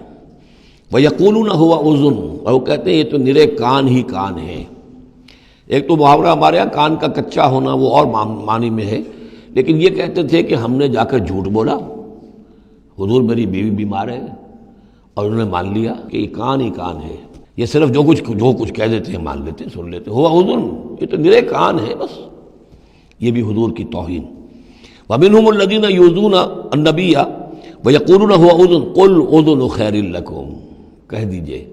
وَيَقُولُونَ هُوَ اُذُنٌ، اور وہ کہتے ہیں یہ تو نرے کان ہی کان ہیں۔ ایک تو محاورہ ہمارے ہاں کان کا کچا ہونا وہ اور معنی میں ہے، لیکن یہ کہتے تھے کہ ہم نے جا کر جھوٹ بولا، حضور میری بیوی بیمار ہے، اور انہوں نے مان لیا کہ یہ کان ہی کان ہے، یہ صرف جو کچھ کہہ دیتے ہیں مان لیتے ہیں، سن لیتے ہیں، ہوا اذن، یہ تو نرے کان ہے بس۔ یہ بھی حضور کی توہین۔ وَمِنْهُمُ الَّذِينَ يُؤْذُونَ النَّبِيَّ وَيَقُولُونَ هُوَ اذن قُلْ اذن خَيْرٌ لَكُمْ، کہہ دیجئے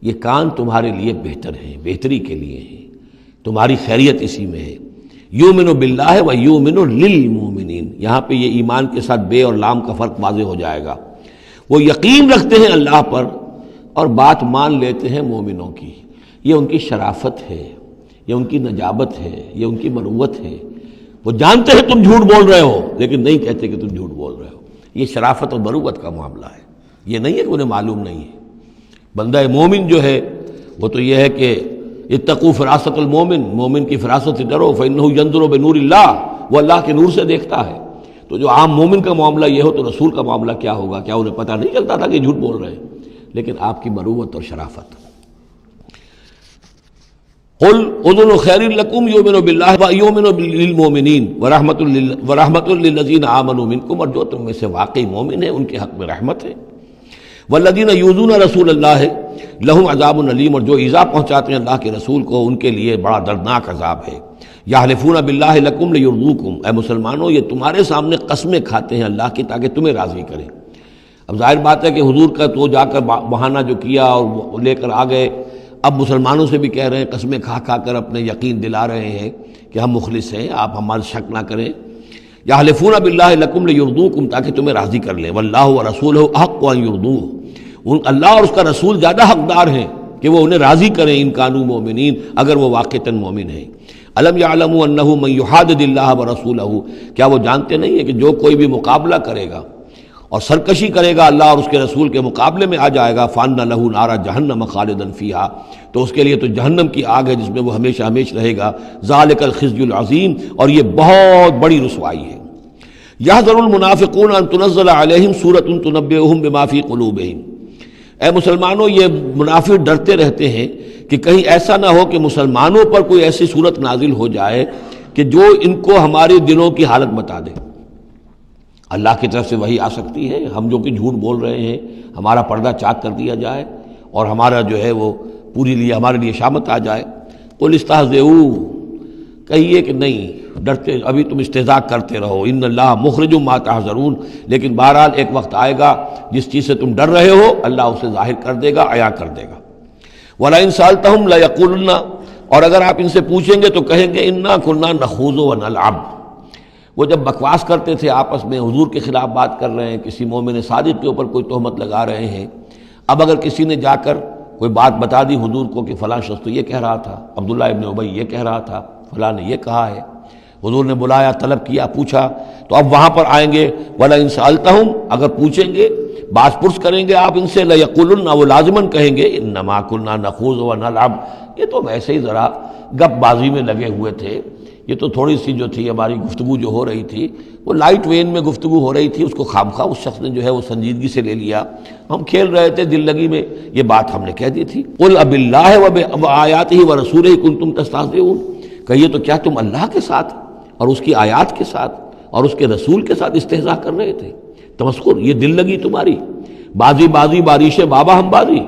یہ کان تمہارے لیے بہتر ہیں، بہتری کے لیے ہیں، تمہاری خیریت اسی میں ہے۔ یؤمن باللہ و یؤمن للمؤمنین، یہاں پہ یہ ایمان کے ساتھ بے اور لام کا فرق واضح ہو جائے گا۔ وہ یقین رکھتے ہیں اللہ پر اور بات مان لیتے ہیں مومنوں کی، یہ ان کی شرافت ہے، یہ ان کی نجابت ہے، یہ ان کی مروت ہے۔ وہ جانتے ہیں تم جھوٹ بول رہے ہو لیکن نہیں کہتے کہ تم جھوٹ بول رہے ہو، یہ شرافت اور مروت کا معاملہ ہے، یہ نہیں ہے کہ انہیں معلوم نہیں ہے۔ بندہ مومن جو ہے وہ تو یہ ہے کہ اتقوا فراست المومن، مومن کی فراست سے ڈرو، فإنہ ينظر بنور اللہ، وہ اللہ کے نور سے دیکھتا ہے۔ تو جو عام مومن کا معاملہ یہ ہو تو رسول کا معاملہ کیا ہوگا؟ کیا انہیں پتہ نہیں چلتا تھا کہ جھوٹ بول رہے ہیں؟ لیکن آپ کی مروت اور شرافت۔ قل اذن خیر لکم یؤمن باللہ و یؤمن للمؤمنین ورحمۃ للذین آمنوا منکم، اور جو تم میں سے واقعی مومن ہیں ان کے حق میں رحمت ہے۔ والذین یؤذون رسول اللہ لہم عذاب علیم، اور جو ایذا پہنچاتے ہیں اللہ کے رسول کو ان کے لیے بڑا دردناک عذاب ہے۔ یحلفون باللہ لکم لیرضوکم، اے مسلمانوں یہ تمہارے سامنے قسمیں کھاتے ہیں اللہ کی تاکہ تمہیں راضی کریں۔ اب ظاہر بات ہے کہ حضور کا تو جا کر بہانہ جو کیا اور لے کر آ گئے، اب مسلمانوں سے بھی کہہ رہے ہیں، قسمیں کھا کھا کر اپنے یقین دلا رہے ہیں کہ ہم مخلص ہیں، آپ ہمارے شک نہ کریں۔ یحلفون باللہ لکم لیرضوکم، تاکہ تمہیں راضی کر لیں۔ واللہ ورسولہ احق ان یرضوہ، اللہ اور اس کا رسول زیادہ حقدار ہیں کہ وہ انہیں راضی کریں، ان کانوا مومنین، اگر وہ واقعتاً مومن ہیں۔ الم یعلموا انہ من یحادد اللہ ورسولہ، کیا وہ جانتے نہیں ہیں کہ جو کوئی بھی مقابلہ کرے گا اور سرکشی کرے گا اللہ اور اس کے رسول کے مقابلے میں آ جائے گا، فان لہ نار جہنم خالدا فیہا، تو اس کے لیے تو جہنم کی آگ ہے جس میں وہ ہمیشہ ہمیشہ رہے گا۔ ذالک الخزی العظیم، اور یہ بہت بڑی رسوائی ہے۔ یحذر المنافقون ان تنزل علیہم سورۃ تنبئہم بما فی قلوبہم، اے مسلمانوں یہ منافق ڈرتے رہتے ہیں کہ کہیں ایسا نہ ہو کہ مسلمانوں پر کوئی ایسی صورت نازل ہو جائے کہ جو ان کو ہمارے دلوں کی حالت بتا دے۔ اللہ کی طرف سے وحی آ سکتی ہے، ہم جو کہ جھوٹ بول رہے ہیں ہمارا پردہ چاک کر دیا جائے اور ہمارا جو ہے وہ ہمارے لیے شامت آ جائے۔ قل استہزئوا، کہیے کہ نہیں ڈرتے، ابھی تم استہزاء کرتے رہو، ان اللہ مخرج ما تحذرون، لیکن بہرحال ایک وقت آئے گا جس چیز سے تم ڈر رہے ہو اللہ اسے ظاہر کر دے گا، عیاں کر دے گا۔ وَلَئِن سَأَلْتَهُمْ لَيَقُولُنَّ، اور اگر آپ ان سے پوچھیں گے تو کہیں گے اِنَّا كُنَّا نَخُوضُ وَنَلْعَبُ، وہ جب بکواس کرتے تھے آپس میں، حضور کے خلاف بات کر رہے ہیں، کسی مومن صادق کے اوپر کوئی تہمت لگا رہے ہیں، اب اگر کسی نے جا کر کوئی بات بتا دی حضور کو کہ فلاں شخص تو یہ کہہ رہا تھا، عبداللہ ابن ابی یہ کہہ رہا تھا، فلاں نے یہ کہا ہے، حضور نے بلایا، طلب کیا، پوچھا، تو اب وہاں پر آئیں گے وَلَئِن سَأَلْتَهُمْ، اگر پوچھیں گے، باز پرس کریں گے آپ ان سے، لَيَقُولُنَّ، وہ لازماً کہیں گے اِنَّمَا كُنَّا نَخُوضُ وَنَلْعَبُ، یہ تو ویسے ہی ذرا گپ بازی میں لگے ہوئے تھے، یہ تو تھوڑی سی جو تھی ہماری گفتگو جو ہو رہی تھی وہ لائٹ وین میں گفتگو ہو رہی تھی، اس کو خامخواہ اس شخص نے جو ہے وہ سنجیدگی سے لے لیا، ہم کھیل رہے تھے دل لگی میں، یہ بات ہم نے کہہ دی تھی۔ قُلْ أَبِاللَّهِ وَآيَاتِهِ وَرَسُولِهِ كُنتُمْ تَسْتَهْزِئُونَ، کہیے تو کیا تم اللہ کے ساتھ اور اس کی آیات کے ساتھ اور اس کے رسول کے ساتھ استہزاء کر رہے تھے؟ تمسخر، یہ دل لگی تمہاری، بازی بازی بارش بابا ہم بازی،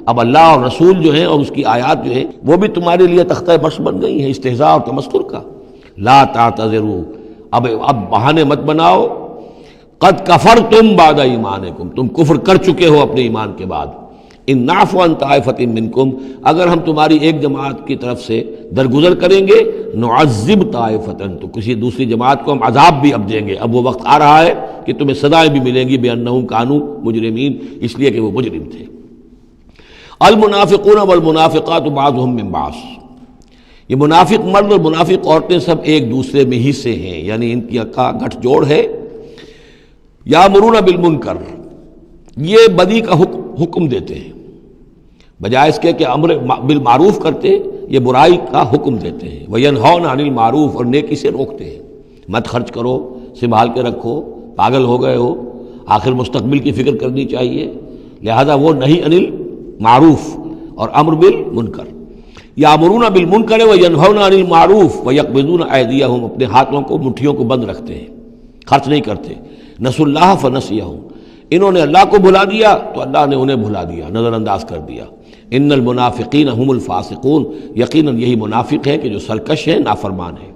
اب اللہ اور رسول جو ہیں اور اس کی آیات جو ہیں وہ بھی تمہارے لیے تختہ برس بن گئی ہیں استہزاء اور تمسخر کا۔ لا تعتذروا، اب بہانے مت بناؤ، قد کفرتم بعد ایمانکم، تم کفر کر چکے ہو اپنے ایمان کے بعد۔ ان نعفو عن طائفۃ منکم، اگر ہم تمہاری ایک جماعت کی طرف سے درگزر کریں گے، نعذب طائفۃ، تو کسی دوسری جماعت کو ہم عذاب بھی اب دیں گے، اب وہ وقت آ رہا ہے کہ تمہیں سزائیں بھی ملیں گی، بانہم کانوا مجرمین، اس لیے کہ وہ مجرم تھے۔ المنافقون والمنافقات بعضهم من بعض، یہ منافق مرد اور منافق عورتیں سب ایک دوسرے میں ہی سے ہیں، یعنی ان کی کا گٹھ جوڑ ہے۔ یامرون بالمنکر، یہ بدی کا حکم دیتے ہیں، بجائے اس کے کہ امر بالمعروف کرتے، یہ برائی کا حکم دیتے ہیں۔ وینہون عن المعروف، اور نیکی سے روکتے ہیں، مت خرچ کرو، سنبھال کے رکھو، پاگل ہو گئے ہو، آخر مستقبل کی فکر کرنی چاہیے، لہذا وہ نہی انل معروف اور امر بالمنکر، یامرون بالمنکر وینہون عن المعروف ویقبضون ایدیہم، اپنے ہاتھوں کو مٹھیوں کو بند رکھتے ہیں، خرچ نہیں کرتے، نسوا اللہ فنسیہم، انہوں نے اللہ کو بھلا دیا تو اللہ نے انہیں بھلا دیا، نظر انداز کر دیا۔ ان المنافقین هم الفاسقون، یقیناً یہی منافق ہیں کہ جو سرکش ہیں، نافرمان ہیں۔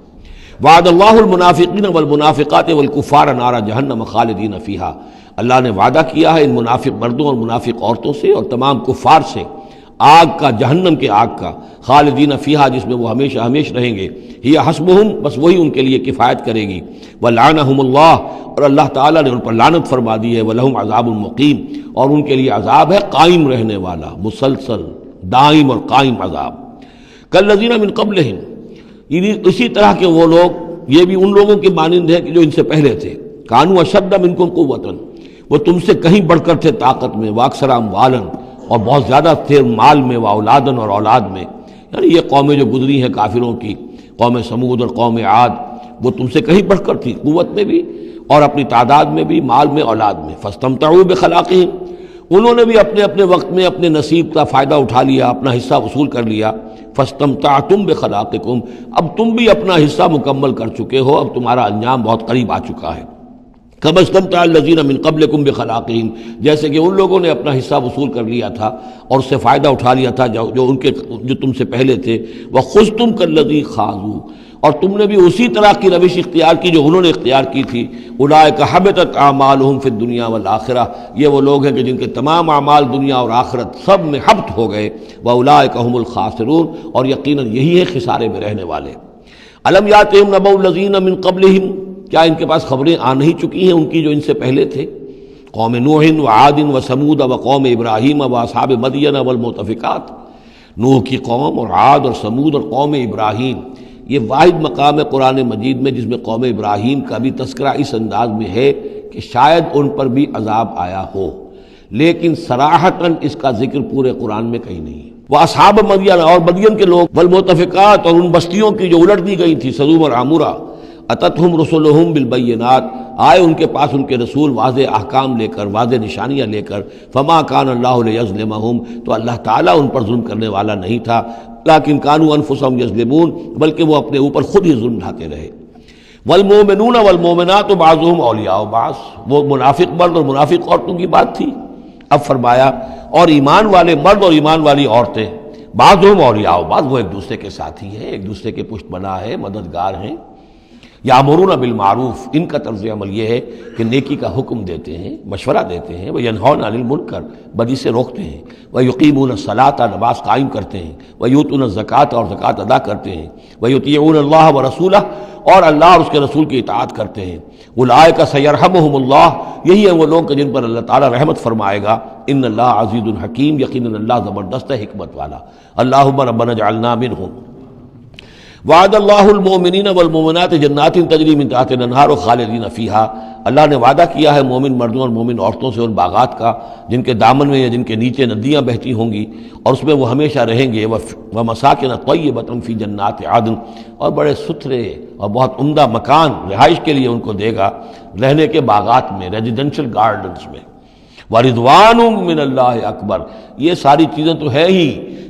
وعد اللہ المنافقین والمنافقات والکفار نار جہنم خالدین فیہا، اللہ نے وعدہ کیا ہے ان منافق مردوں اور منافق عورتوں سے اور تمام کفار سے آگ کا، جہنم کے آگ کا، خالدین فیہا جس میں وہ ہمیشہ ہمیشہ رہیں گے، ہی حسبہم، بس وہی ان کے لیے کفایت کرے گی، ولعنہم اللہ، اور اللہ تعالیٰ نے ان پر لعنت فرما دی ہے، ولہم عذاب مقیم، اور ان کے لیے عذاب ہے قائم رہنے والا، مسلسل دائم اور قائم عذاب۔ کالذین من قبلہم، اسی طرح کے وہ لوگ، یہ بھی ان لوگوں کے مانند ہیں کہ جو ان سے پہلے تھے، کانوا اشد منکم قوۃ، وہ تم سے کہیں بڑھ کر تھے طاقت میں، واکثر اموالا، اور بہت زیادہ تھے مال میں، واولادن، اور اولاد میں، یعنی یہ قومیں جو گزری ہیں کافروں کی، قوم سمود اور قوم عاد، وہ تم سے کہیں بڑھ کر تھی، قوت میں بھی اور اپنی تعداد میں بھی، مال میں، اولاد میں۔ فاستمتعوا بخلاقہم، انہوں نے بھی اپنے اپنے وقت میں اپنے نصیب کا فائدہ اٹھا لیا، اپنا حصہ وصول کر لیا۔ فاستمتعتم بخلاقکم، اب تم بھی اپنا حصہ مکمل کر چکے ہو، اب تمہارا انجام بہت قریب آ چکا ہے۔ کما استمتع الذین من قبلکم بخلاقہم، جیسے کہ ان لوگوں نے اپنا حصہ وصول کر لیا تھا اور اس سے فائدہ اٹھا لیا تھا جو تم سے پہلے تھے۔ وخذتم کالذی خاضوا، اور تم نے بھی اسی طرح کی روش اختیار کی جو انہوں نے اختیار کی تھی۔ اولئک حبطت اعمالہم فی الدنیا والآخرہ، یہ وہ لوگ ہیں کہ جن کے تمام اعمال دنیا اور آخرت سب میں حبط ہو گئے۔ واولئک هم الخاسرون، اور یقیناً یہی ہے خسارے میں رہنے والے۔ الم یاتہم نبأ الذین من قبلہم، کیا ان کے پاس خبریں آ نہیں چکی ہیں ان کی جو ان سے پہلے تھے؟ قوم نوح وعاد وثمود وقوم ابراہیم واصحاب مدین والمؤتفکات، نوح کی قوم اور عاد اور سمود اور قوم ابراہیم، یہ واحد مقام ہے قرآن مجید میں جس میں قوم ابراہیم کا بھی تذکرہ اس انداز میں ہے کہ شاید ان پر بھی عذاب آیا ہو، لیکن صراحتاً اس کا ذکر پورے قرآن میں کہیں نہیں ہے۔ وہ اصحاب مدین، اور مدین کے لوگ، والمؤتفکات، اور ان بستیوں کی جو الٹ دی گئی تھی، سدوم اور عمورہ، اتتہم رسلہم بالبینات، آئے ان کے پاس ان کے رسول واضح احکام لے کر، واضح نشانیاں لے کر۔ فما کان اللہ لیظلمہم، تو اللہ تعالیٰ ان پر ظلم کرنے والا نہیں تھا، لیکن کانوا انفسہم یظلمون، بلکہ وہ اپنے اوپر خود ہی ظلم ڈھاتے رہے۔ والمؤمنون والمؤمنات بعضهم اولیاء بعض، وہ منافق مرد اور منافق عورتوں کی بات تھی۔ اب فرمایا اور ایمان والے مرد اور ایمان والی عورتیں، بعضهم اولیاء بعض، وہ ایک دوسرے کے ساتھی ہیں، ایک دوسرے کے پشت بنا ہے، مددگار ہیں۔ یامرون بالمعروف، ان کا طرز عمل یہ ہے کہ نیکی کا حکم دیتے ہیں، مشورہ دیتے ہیں، وینہون عن المنکر، بدی سے روکتے ہیں، ویقیمون الصلاۃ، نماز قائم کرتے ہیں، ویؤتون الزکوٰۃ، اور زکوٰۃ ادا کرتے ہیں، ویطیعون اللہ ورسولہ، اور اللہ اور اس کے رسول کی اطاعت کرتے ہیں۔ اولئک سیرحمہم اللہ، یہی ہیں وہ لوگ کہ جن پر اللہ تعالیٰ رحمت فرمائے گا۔ ان اللہ عزیز الحکیم، یقیناً اللہ زبردست ہے، حکمت والا۔ اللہم ربنا اجعلنا منہم۔ وعد اللہ المؤمنین والمؤمنات جنات تجری من تحتها الانہار خالدین فیہا، اللہ نے وعدہ کیا ہے مومن مردوں اور مومن عورتوں سے ان باغات کا جن کے دامن میں یا جن کے نیچے ندیاں بہتی ہوں گی، اور اس میں وہ ہمیشہ رہیں گے۔ ومساکن طیبۃ فی جنات عدن، اور بڑے ستھرے اور بہت عمدہ مکان رہائش کے لیے ان کو دے گا، رہنے کے باغات میں، ریزیڈینشل گارڈنز میں۔ وَرِضْوَانٌ مِّنَ اللَّهِ اکبر، یہ ساری چیزیں تو ہے ہی،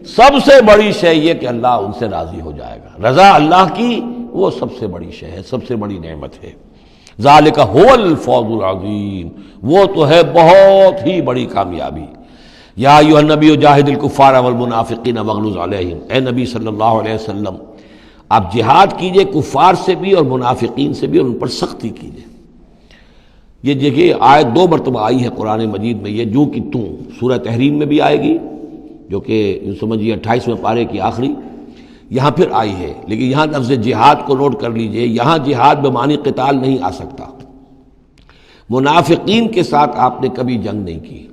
سب سے بڑی شے یہ کہ اللہ ان سے راضی ہو جائے گا، رضا اللہ کی وہ سب سے بڑی شے ہے، سب سے بڑی نعمت ہے۔ ذَلِكَ هُوَ الْفَوْزُ الْعَظِيمُ، وہ تو ہے بہت ہی بڑی کامیابی۔ یا ایھا النبی جاہد الکفار والمنافقین واغلظ علیہم، اے نبی صلی اللہ علیہ وسلم آپ جہاد کیجئے کفار سے بھی اور منافقین سے بھی، اور ان پر سختی کیجئے۔ یہ دیکھیے آیت 2 مرتبہ آئی ہے قرآن مجید میں، یہ جو کہ تم، سورہ تحریم میں بھی آئے گی جو کہ یوں سمجھیے 28ویں پارے کی آخری، یہاں پھر آئی ہے، لیکن یہاں لفظ جہاد کو نوٹ کر لیجئے، یہاں جہاد بمعنی قتال نہیں آ سکتا۔ منافقین کے ساتھ آپ نے کبھی جنگ نہیں کی،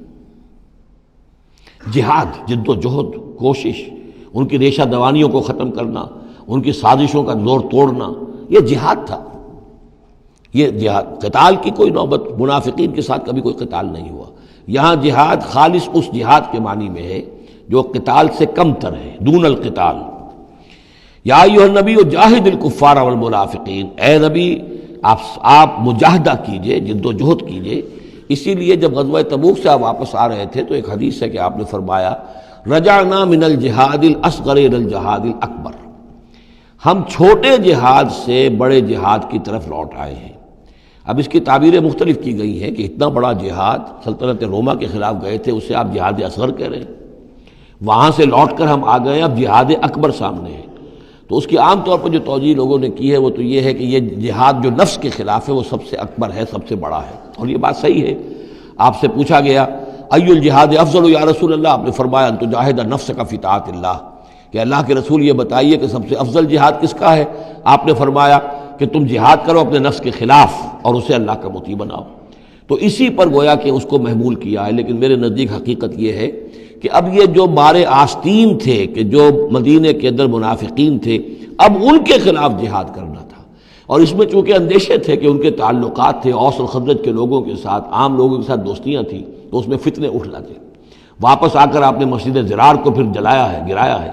جہاد، جد و جہد، کوشش، ان کی ریشہ دوانیوں کو ختم کرنا، ان کی سازشوں کا زور توڑنا، یہ جہاد تھا۔ یہ جہاد، قتال کی کوئی نوبت منافقین کے ساتھ کبھی کوئی قتال نہیں ہوا۔ یہاں جہاد خالص اس جہاد کے معنی میں ہے جو قتال سے کم تر ہے، دون القتال۔ یا ایھا النبی جاہد الکفار والمنافقین، اے نبی آپ مجاہدہ کیجئے، جد و جہد کیجئے اسی لیے جب غزوہ تبوک سے آپ واپس آ رہے تھے تو ایک حدیث ہے کہ آپ نے فرمایا رجعنا من الجہاد الاصغر الى الجہاد الاکبر، ہم چھوٹے جہاد سے بڑے جہاد کی طرف لوٹ آئے ہیں۔ اب اس کی تعبیریں مختلف کی گئی ہیں کہ اتنا بڑا جہاد سلطنت روما کے خلاف گئے تھے، اسے آپ جہاد اصغر کہہ رہے ہیں، وہاں سے لوٹ کر ہم آ گئے، اب جہاد اکبر سامنے ہے۔ تو اس کی عام طور پر جو توجیہ لوگوں نے کی ہے وہ تو یہ ہے کہ یہ جہاد جو نفس کے خلاف ہے وہ سب سے اکبر ہے، سب سے بڑا ہے، اور یہ بات صحیح ہے۔ آپ سے پوچھا گیا ای الجہاد افضل یا رسول اللہ، آپ نے فرمایا ان تجاہد نفسک فی طاعت اللہ، کہ اللہ کے رسول یہ بتائیے کہ سب سے افضل جہاد کس کا ہے؟ آپ نے فرمایا کہ تم جہاد کرو اپنے نفس کے خلاف اور اسے اللہ کا مطیع بناؤ۔ تو اسی پر گویا کہ اس کو محمول کیا ہے، لیکن میرے نزدیک حقیقت یہ ہے کہ اب یہ جو مارے آستین تھے، کہ جو مدینے کے اندر منافقین تھے، اب ان کے خلاف جہاد کرنا تھا، اور اس میں چونکہ اندیشے تھے کہ ان کے تعلقات تھے اوس اور خزرج کے لوگوں کے ساتھ، عام لوگوں کے ساتھ دوستیاں تھیں، تو اس میں فتنے اٹھ جاتے۔ واپس آ کر آپ نے مسجد زرار کو پھر جلایا ہے، گرایا ہے،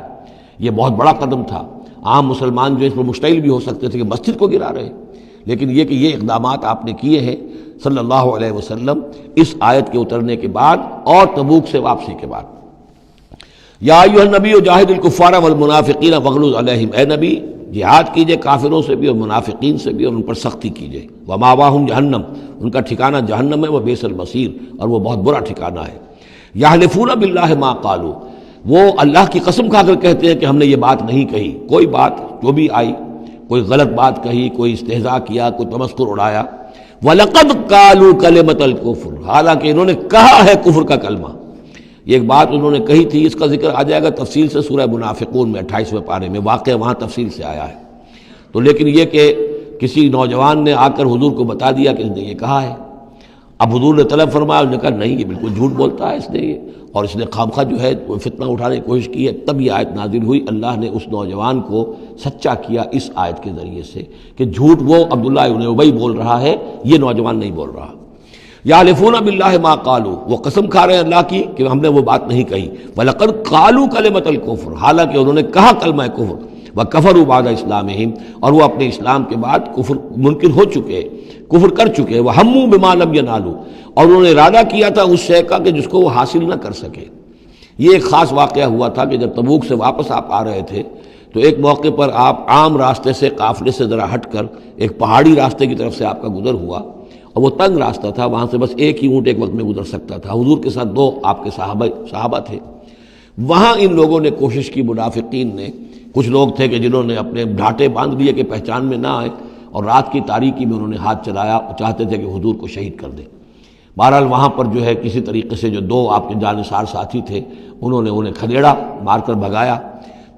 یہ بہت بڑا قدم تھا۔ عام مسلمان جو اس پر مشتعل بھی ہو سکتے تھے کہ مسجد کو گرا رہے، لیکن یہ کہ یہ اقدامات آپ نے کیے ہیں صلی اللہ علیہ وسلم اس آیت کے اترنے کے بعد اور تبوک سے واپسی کے بعد۔ یا ایھا النبی جاہد الکفار والمنافقین واغلظ علیہم، اے نبی جہاد کیجئے کافروں سے بھی اور منافقین سے بھی، اور ان پر سختی کیجئے۔ ومأواہم جہنم، ان کا ٹھکانہ جہنم ہے، وبئس المصیر، اور وہ بہت برا ٹھکانہ ہے۔ یحلفون باللہ ما قالوا، وہ اللہ کی قسم کھا کر کہتے ہیں کہ ہم نے یہ بات نہیں کہی، کوئی بات جو بھی آئی، کوئی غلط بات کہی، کوئی استہزاء کیا، کوئی تمسخر اڑایا۔ وَلَقَدْ قَالُوا كَلِمَةَ الْكُفْرِ، حالانکہ انہوں نے کہا ہے کفر کا کلمہ۔ یہ ایک بات انہوں نے کہی تھی، اس کا ذکر آ جائے گا تفصیل سے سورہ منافقون میں 28ویں پارے میں، واقعہ وہاں تفصیل سے آیا ہے۔ تو لیکن یہ کہ کسی نوجوان نے آ کر حضور کو بتا دیا کہ اس نے یہ کہا ہے، اب حضور نے طلب فرمایا، انہوں نے کہا نہیں یہ بالکل جھوٹ بولتا ہے اس نے، یہ اور اس نے خامخواہ جو ہے فتنہ اٹھانے کی کوشش کی ہے۔ تب یہ آیت نازل ہوئی، اللہ نے اس نوجوان کو سچا کیا اس آیت کے ذریعے سے کہ جھوٹ وہ عبداللہ ابن ابی بول رہا ہے، یہ نوجوان نہیں بول رہا۔ یحلفون باللہ ما قالوا، وہ قسم کھا رہے ہیں اللہ کی کہ ہم نے وہ بات نہیں کہی۔ وَلَقَدْ قَالُوا كَلِمَةَ الْكُفْرِ، حالانکہ انہوں نے کہا کلمہ کفر۔ وَكَفَرُوا بَعْدَ اسلامہم، اور وہ اپنے اسلام کے بعد کفر منکر ہو چکے، کفر کر چکے۔ وَهَمُّوا بِمَا لَمْ يَنَالُوا، اور انہوں نے ارادہ کیا تھا اس شے کا کہ جس کو وہ حاصل نہ کر سکے۔ یہ ایک خاص واقعہ ہوا تھا کہ جب تبوک سے واپس آپ آ رہے تھے تو ایک موقع پر آپ عام راستے سے، قافلے سے ذرا ہٹ کر ایک پہاڑی راستے کی طرف سے آپ کا گزر ہوا، اور وہ تنگ راستہ تھا، وہاں سے بس ایک ہی اونٹ ایک وقت میں گزر سکتا تھا۔ حضور کے ساتھ 2 آپ کے صحابہ تھے۔ وہاں ان لوگوں نے کوشش کی، منافقین نے، کچھ لوگ تھے کہ جنہوں نے اپنے ڈھاٹے باندھ لیے کہ پہچان میں نہ آئے، اور رات کی تاریکی میں انہوں نے ہاتھ چلایا، چاہتے تھے کہ حضور کو شہید کر دیں۔ بہرحال وہاں پر جو ہے کسی طریقے سے جو 2 آپ کے جانثار ساتھی تھے انہوں نے انہیں کھدیڑا، مار کر بھگایا۔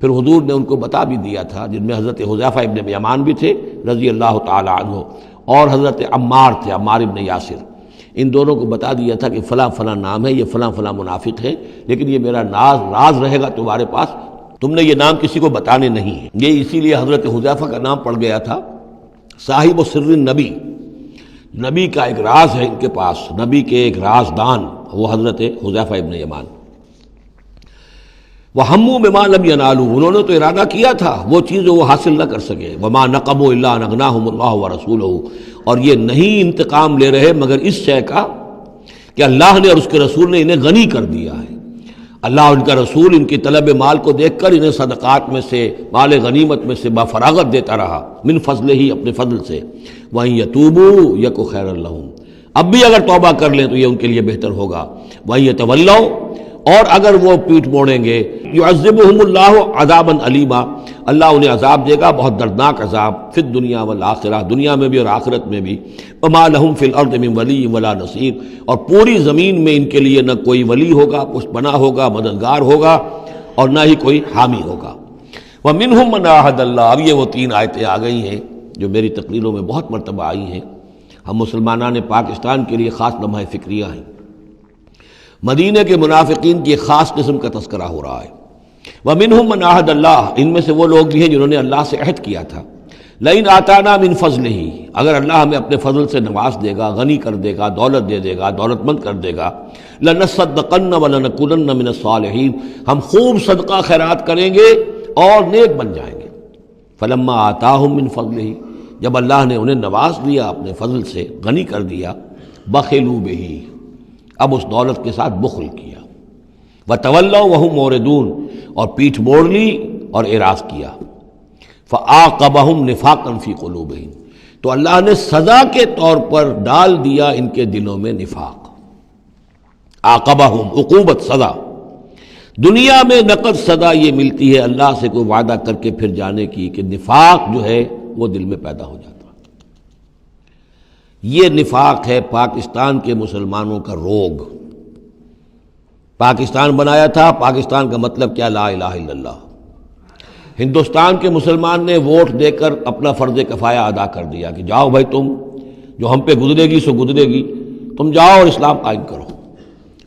پھر حضور نے ان کو بتا بھی دیا تھا، جن میں حضرت حذیفہ ابن یمان بھی تھے رضی اللہ تعالی عنہ، اور حضرت عمار تھے، عمار ابن یاسر۔ ان دونوں کو بتا دیا تھا کہ فلاں فلاں نام ہے، یہ فلاں فلاں منافق ہے، لیکن یہ میرا راز رہے گا تمہارے پاس، تم نے یہ نام کسی کو بتانے نہیں ہے۔ یہ اسی لیے حضرت حذیفہ کا نام پڑ گیا تھا صاحب سر النبی، نبی کا ایک راز ہے ان کے پاس، نبی کے ایک رازدان، وہ حضرت حذیفہ ابن یمان۔ وَهَمُّوا بِمَا لَمْ يَنَالُوا، انہوں نے تو ارادہ کیا تھا وہ چیز جو وہ حاصل نہ کر سکے۔ وَمَا نَقَمُوا إِلَّا أَنْ أَغْنَاهُمُ اللَّهُ وَرَسُولُهُ، اور یہ نہیں انتقام لے رہے مگر اس شے کا کہ اللہ نے اور اس کے رسول نے انہیں غنی کر دیا ہے۔ اللہ اور ان کا رسول ان کی طلب مال کو دیکھ کر انہیں صدقات میں سے، مال غنیمت میں سے بفراغت دیتا رہا، من فضل ہی، اپنے فضل سے۔ وَإِن يَتُوبُوا يَكُ خَيْرًا لَّهُمْ، اب بھی اگر توبہ کر لیں تو یہ ان کے لیے بہتر ہوگا۔ وَإِن يَتَوَلَّوْا، اور اگر وہ پیٹ موڑیں گے، يُعَذِّبُهُمُ اللَّهُ عَذَابًا أَلِيمًا، اللہ انہیں عذاب دے گا، بہت دردناک عذاب، فی الدنیا والآخرہ، دنیا میں بھی اور آخرت میں بھی۔ وَمَا لَهُمْ فِي الْأَرْضِ مِن وَلِيٍّ وَلَا نَصِيرٍ، اور پوری زمین میں ان کے لیے نہ کوئی ولی ہوگا، پشت پناہ ہوگا، مددگار ہوگا، اور نہ ہی کوئی حامی ہوگا۔ وَمِنْهُمْ مَنْ عَاهَدَ اللَّهُ، اب یہ وہ 3 آیتیں آ گئی ہیں جو میری تقریروں میں بہت مرتبہ آئی ہیں، ہم مسلمانان پاکستان کے لیے خاص لمحہ فکریہ ہیں۔ مدینہ کے منافقین کی ایک خاص قسم کا تذکرہ ہو رہا ہے۔ وَمِنْهُمْ مَنْ عَاهَدَ اللَّهُ، ان میں سے وہ لوگ بھی ہیں جنہوں نے اللہ سے عہد کیا تھا، لَئِنْ آتَانَا مِنْ فَضْلِهِ، اگر اللہ ہمیں اپنے فضل سے نواز دے گا، غنی کر دے گا، دولت دے دے گا، دولت مند کر دے گا، لَنَصَّدَّقَنَّ وَلَنَكُونَنَّ مِنَ الصَّالِحِينَ، ہم خوب صدقہ خیرات کریں گے اور نیک بن جائیں گے۔ فَلَمَّا آتَاهُم مِّن فَضْلِهِ، جب اللہ نے انہیں نواز دیا اپنے فضل سے، غنی کر دیا، بخلوا بہ، اب اس دولت کے ساتھ بخل کیا، وتولوا وہم موردون، اور پیٹھ موڑ لی اور اعراض کیا، فعاقبہم نفاقا فی قلوبہم، تو اللہ نے سزا کے طور پر ڈال دیا ان کے دلوں میں نفاق۔ عاقبہم، عقوبت، سزا۔ دنیا میں نقد سزا یہ ملتی ہے اللہ سے کوئی وعدہ کر کے پھر جانے کی کہ نفاق جو ہے وہ دل میں پیدا ہو جاتا۔ یہ نفاق ہے پاکستان کے مسلمانوں کا روگ۔ پاکستان بنایا تھا، پاکستان کا مطلب کیا؟ لا الہ الا اللہ۔ ہندوستان کے مسلمان نے ووٹ دے کر اپنا فرض کفایہ ادا کر دیا کہ جاؤ بھائی، تم جو ہم پہ گزرے گی سو گزرے گی، تم جاؤ اور اسلام قائم کرو۔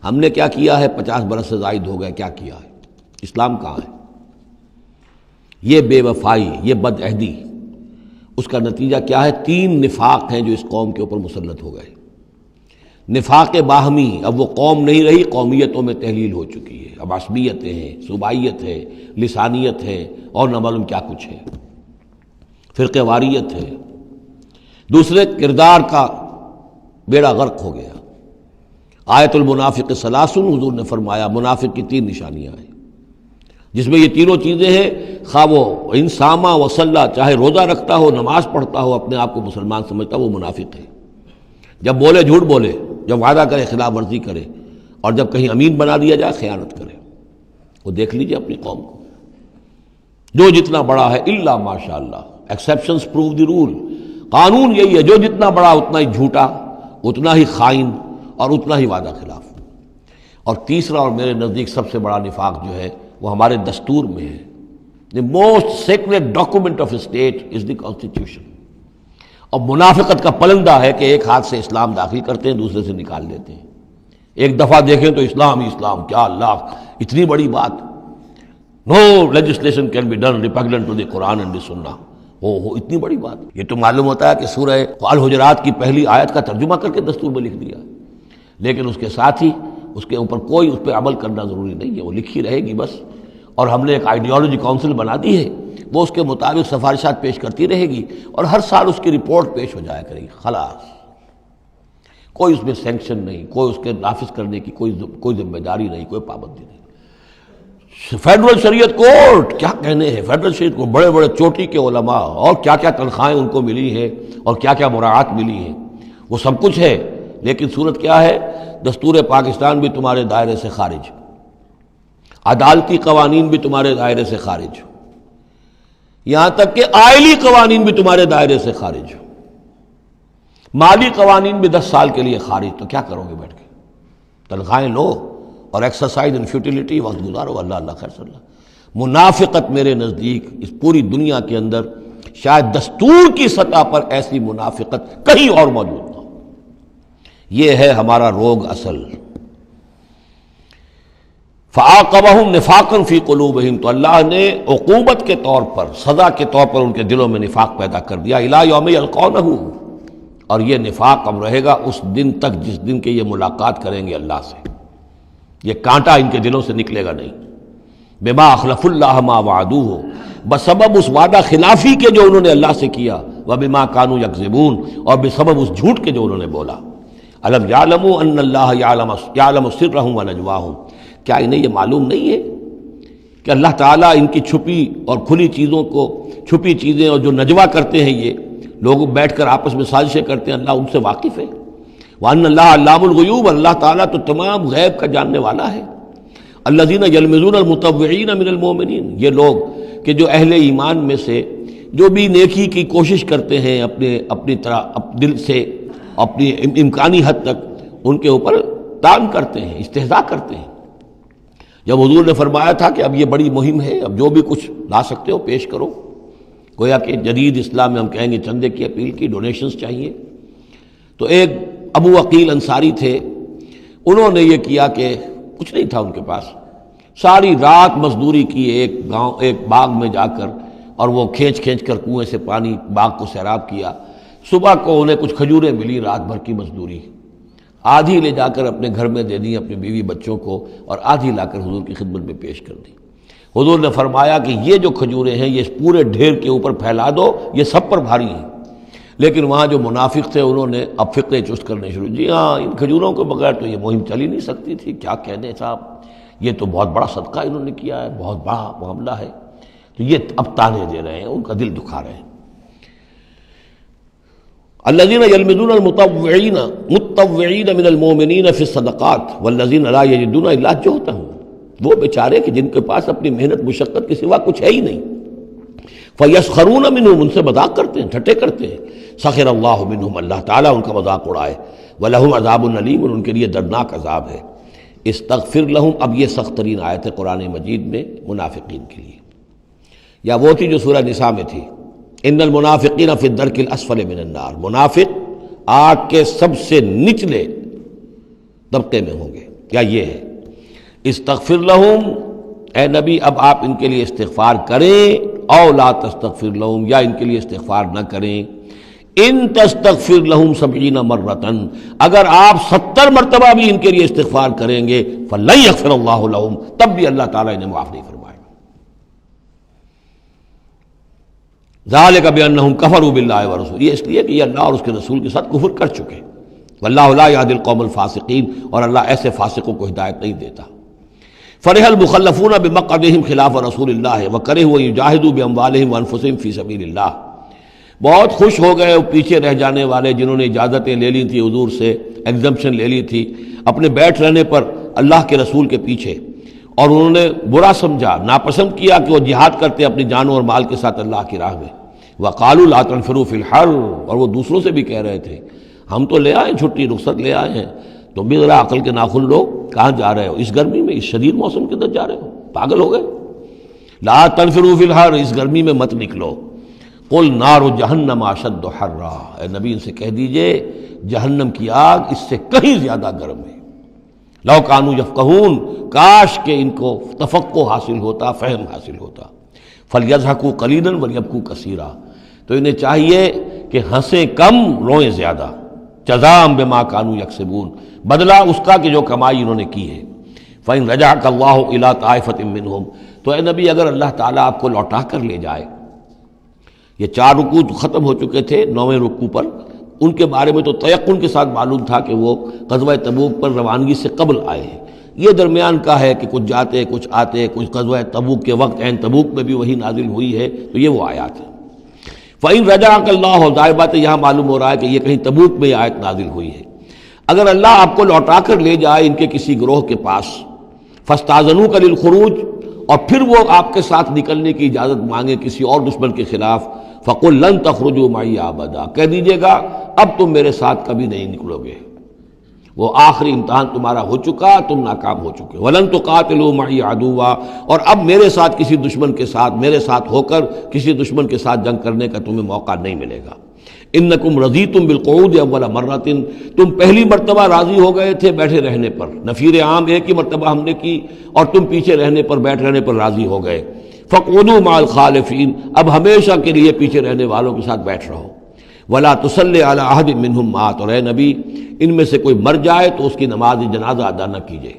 ہم نے کیا کیا ہے؟ 50 برس سے زائد ہو گئے، کیا کیا ہے؟ اسلام کہاں ہے؟ یہ بے وفائی، یہ بد عہدی، اس کا نتیجہ کیا ہے؟ 3 نفاق ہیں جو اس قوم کے اوپر مسلط ہو گئے۔ نفاق باہمی، اب وہ قوم نہیں رہی، قومیتوں میں تحلیل ہو چکی ہے، اب عصبیتیں ہیں، صوبائیت ہے، لسانیت ہے، اور نہ معلوم کیا کچھ ہے، فرقہ واریت ہے۔ دوسرے، کردار کا بیڑا غرق ہو گیا۔ آیت المنافق ثلاث، حضور نے فرمایا منافق کی 3 نشانیاں ہیں، جس میں یہ تینوں چیزیں ہیں، خواہ وہ انسامہ وصلہ، چاہے روزہ رکھتا ہو، نماز پڑھتا ہو، اپنے آپ کو مسلمان سمجھتا ہو، وہ منافق ہے۔ جب بولے جھوٹ بولے، جب وعدہ کرے خلاف ورزی کرے، اور جب کہیں امین بنا دیا جائے خیانت کرے۔ وہ دیکھ لیجئے اپنی قوم کو، جو جتنا بڑا ہے الا ماشاء اللہ، ایکسیپشنز پروو دی رول، قانون یہی ہے، جو جتنا بڑا اتنا ہی جھوٹا، اتنا ہی خائن، اور اتنا ہی وعدہ خلاف۔ اور تیسرا اور میرے نزدیک سب سے بڑا نفاق جو ہے وہ ہمارے دستور میں ہے۔ The most sacred document of a state is the constitution۔ اور منافقت کا پلندہ ہے کہ ایک ہاتھ سے اسلام داخل کرتے ہیں، دوسرے سے نکال دیتے ہیں۔ ایک دفعہ دیکھیں تو اسلام ہی اسلام، کیا اللہ، اتنی بڑی بات۔ No legislation can be done repugnant to the Quran and the Sunnah۔ اتنی بڑی بات۔ یہ تو معلوم ہوتا ہے کہ سورہ الحجرات کی پہلی آیت کا ترجمہ کر کے دستور میں لکھ دیا، لیکن اس کے ساتھ ہی اس کے اوپر کوئی اس پہ عمل کرنا ضروری نہیں ہے، وہ لکھی رہے گی بس۔ اور ہم نے ایک آئیڈیالوجی کونسل بنا دی ہے، وہ اس کے مطابق سفارشات پیش کرتی رہے گی، اور ہر سال اس کی رپورٹ پیش ہو جایا کرے گی، خلاص۔ کوئی اس میں سینکشن نہیں، کوئی اس کے نافذ کرنے کی کوئی ذمہ داری نہیں، کوئی پابندی نہیں۔ فیڈرل شریعت کورٹ، کیا کہنے ہیں فیڈرل شریعت کو، بڑے بڑے چوٹی کے علماء، اور کیا کیا تنخواہیں ان کو ملی ہیں، اور کیا کیا مراعات ملی ہیں، وہ سب کچھ ہے، لیکن صورت کیا ہے؟ دستور پاکستان بھی تمہارے دائرے سے خارج، عدالتی قوانین بھی تمہارے دائرے سے خارج، یہاں تک کہ آئلی قوانین بھی تمہارے دائرے سے خارج، مالی قوانین بھی 10 سال کے لیے خارج۔ تو کیا کرو گے بیٹھ کے؟ تنخواہیں لو اور ایکسرسائز ان فیوٹیلیٹی، وقت گزارو، اللہ اللہ خیر صلی اللہ۔ منافقت میرے نزدیک اس پوری دنیا کے اندر شاید دستور کی سطح پر ایسی منافقت کہیں اور موجود نہ ہو۔ یہ ہے ہمارا روگ اصل۔ فَعَاقَبَهُمْ نِفَاقًا فِي قُلُوبِهِمْ، تو اللہ نے عقوبت کے طور پر، سزا کے طور پر ان کے دلوں میں نفاق پیدا کر دیا، إِلَىٰ يَوْمِ يَلْقَوْنَهُ، اور یہ نفاق اب رہے گا اس دن تک جس دن کے یہ ملاقات کریں گے اللہ سے۔ یہ کانٹا ان کے دلوں سے نکلے گا نہیں۔ بِمَا أَخْلَفُوا اللَّهَ مَا وَعَدُوهُ، بسبب اس وعدہ خلافی کے جو انہوں نے اللہ سے کیا، وَبِمَا كَانُوا يَكْذِبُونَ، اور بسبب اس جھوٹ کے جو انہوں نے بولا۔ أَلَمْ يَعْلَمُوا أَنَّ اللَّهَ يَعْلَمُ سِرَّهُمْ وَنَجْوَاهُمْ، کیا انہیں یہ معلوم نہیں ہے کہ اللہ تعالیٰ ان کی چھپی اور کھلی چیزوں کو، چھپی چیزیں اور جو نجوا کرتے ہیں یہ لوگ بیٹھ کر آپس میں سازشیں کرتے ہیں، اللہ ان سے واقف ہے۔ وَأَنَّ اللَّهَ عَلَّامُ الْغُيُوبِ، اللہ تعالیٰ تو تمام غیب کا جاننے والا ہے۔ الَّذِينَ يَلْمِزُونَ الْمُطَوِّعِينَ مِنَ الْمُؤْمِنِينَ، یہ لوگ کہ جو اہل ایمان میں سے جو بھی نیکی کی کوشش کرتے ہیں اپنی طرح دل سے، اپنی امکانی حد تک ان کے اوپر تان کرتے ہیں، استہزاء کرتے ہیں۔ جب حضور نے فرمایا تھا کہ اب یہ بڑی مہم ہے، اب جو بھی کچھ لا سکتے ہو پیش کرو، گویا کہ جدید اسلام میں ہم کہیں گے چندے کی اپیل کی، ڈونیشنز چاہیے، تو ایک ابو عقیل انصاری تھے، انہوں نے یہ کیا کہ کچھ نہیں تھا ان کے پاس، ساری رات مزدوری کی ایک باغ میں جا کر، اور وہ کھینچ کر کنویں سے پانی باغ کو سیراب کیا۔ صبح کو انہیں کچھ کھجوریں ملی، رات بھر کی مزدوری، آدھی لے جا کر اپنے گھر میں دے دی اپنے بیوی بچوں کو، اور آدھی لا کر حضور کی خدمت میں پیش کر دی۔ حضور نے فرمایا کہ یہ جو کھجوریں ہیں یہ اس پورے ڈھیر کے اوپر پھیلا دو، یہ سب پر بھاری ہیں، لیکن وہاں جو منافق تھے انہوں نے اب فقے چست کرنے شروع. جی ہاں، ان کھجوروں کے بغیر تو یہ مہم چل ہی نہیں سکتی تھی. کیا کہنے صاحب، یہ تو بہت بڑا صدقہ انہوں نے کیا ہے، بہت بڑا معاملہ ہے. تو یہ اب تانے دے رہے ہیں، ان کا دل دکھا رہے ہیں. الذین یلمزون المطوعین من المؤمنین فی الصدقات والذین لا یجدون الا جہدہم. وہ بیچارے کہ جن کے پاس اپنی محنت مشقت کے سوا کچھ ہے ہی نہیں. فیسخرون منہم، ان سے مذاق کرتے ہیں، ٹھٹے کرتے ہیں. سخر اللہ منہم، اللہ تعالیٰ ان کا مذاق اڑائے. ولہم عذاب علیم، اور ان کے لیے دردناک عذاب ہے. استغفر لہم، اب یہ سخت ترین آیت ہے قرآن مجید میں منافقین کے لیے. یا وہ تھی جو سورہ نساء میں تھی، ان المنافقین فی الدرک الاسفل من النار. منافق آگ کے سب سے نچلے طبقے میں ہوں گے. یا یہ ہے استغفر لہم، اے نبی اب آپ ان کے لیے استغفار کریں. او لا تستغفر لہم، یا ان کے لیے استغفار نہ کریں. ان تستغفر لہم 70 مرتن، اگر آپ 70 مرتبہ بھی ان کے لیے استغفار کریں گے فلن یغفر اللہ لہم، تب بھی اللہ تعالیٰ انہیں معاف نہیں فرمائے گا. ذالک بانہم کفروا باللہ ورسولہ، یہ اس لیے کہ یہ اللہ اور اس کے رسول کے ساتھ کفر کر چکے. واللہ لا یہدی القوم الفاسقین، اور اللہ ایسے فاسقوں کو ہدایت نہیں دیتا. فرح المخلفون بمقعدہم خلاف رسول اللہ وکرہوا ان یجاہدوا باموالہم وانفسہم فی سبیل اللہ. بہت خوش ہو گئے وہ پیچھے رہ جانے والے جنہوں نے اجازتیں لے لی تھی حضور سے، ایگزمپشن لے لی تھی اپنے بیٹھ رہنے پر اللہ کے رسول کے پیچھے، اور انہوں نے برا سمجھا، ناپسند کیا کہ وہ جہاد کرتے اپنی جانوں اور مال کے ساتھ اللہ کی راہ میں. وقالوا لا تنفروا فی الحر، اور وہ دوسروں سے بھی کہہ رہے تھے ہم تو لے آئے چھٹی، رخصت لے آئے ہیں، تم بھی ذرا عقل کے ناخن لو، کہاں جا رہے ہو اس گرمی میں، اس شدید موسم کے اندر جا رہے ہو، پاگل ہو گئے. لا تنفروا فی الحر، اس گرمی میں مت نکلو. قل نار جہنم اشد حرا، اے نبی ان سے کہہ دیجئے جہنم کی آگ اس سے کہیں زیادہ گرم ہے. لو کانوا یفقہون، کاش کہ ان کو تفقہ حاصل ہوتا، فہم حاصل ہوتا. فلیضحکوا قلیلا ولیبکوا کثیرا، تو انہیں چاہیے کہ ہنسیں کم روئیں زیادہ. جزاء بما کانوا یکسبون، بدلہ اس کا کہ جو کمائی انہوں نے کی ہے. فإن رجعک اللہ الی طائفۃ منہم، تو اے نبی اگر اللہ تعالیٰ آپ کو لوٹا کر لے جائے، یہ 4 رکوع ختم ہو چکے تھے، 9ویں رکوع پر ان کے بارے میں تو تیقن کے ساتھ معلوم تھا کہ وہ غزوہ تبوک پر روانگی سے قبل آئے ہیں. یہ درمیان کا ہے کہ کچھ جاتے کچھ آتے، کچھ غزوہ تبوک کے وقت عین تبوک میں بھی وہی نازل ہوئی ہے، تو یہ وہ آیات ہیں. فإن رجعک اللہ، ظاہر بات ہے یہاں معلوم ہو رہا ہے کہ یہ کہیں تبوک میں یہ آیت نازل ہوئی ہے. اگر اللہ آپ کو لوٹا کر لے جائے ان کے کسی گروہ کے پاس، فاستاذنوک للخروج، اور پھر وہ آپ کے ساتھ نکلنے کی اجازت مانگے کسی اور دشمن کے خلاف، فقل لن تخرجوا معی ابدا، کہہ دیجیے گا اب تم میرے ساتھ کبھی نہیں نکلو گے، وہ آخری امتحان تمہارا ہو چکا، تم ناکام ہو چکے. ولن تقاتلوا معی عدوا، اور اب میرے ساتھ کسی دشمن کے ساتھ، میرے ساتھ ہو کر کسی دشمن کے ساتھ جنگ کرنے کا تمہیں موقع نہیں ملے گا. انکم رضیتم بالقعود اول مرۃ، تم پہلی مرتبہ راضی ہو گئے تھے بیٹھے رہنے پر، نفیر عام ایک ہی مرتبہ ہم نے کی اور تم پیچھے رہنے پر، بیٹھ رہنے پر راضی ہو گئے. فقعدوا مع الخالفین، اب ہمیشہ کے لیے پیچھے رہنے والوں کے ساتھ بیٹھ رہو. ولا تصلی علی احد منہم مات، اور اے نبی ان میں سے کوئی مر جائے تو اس کی نماز جنازہ ادا نہ کیجیے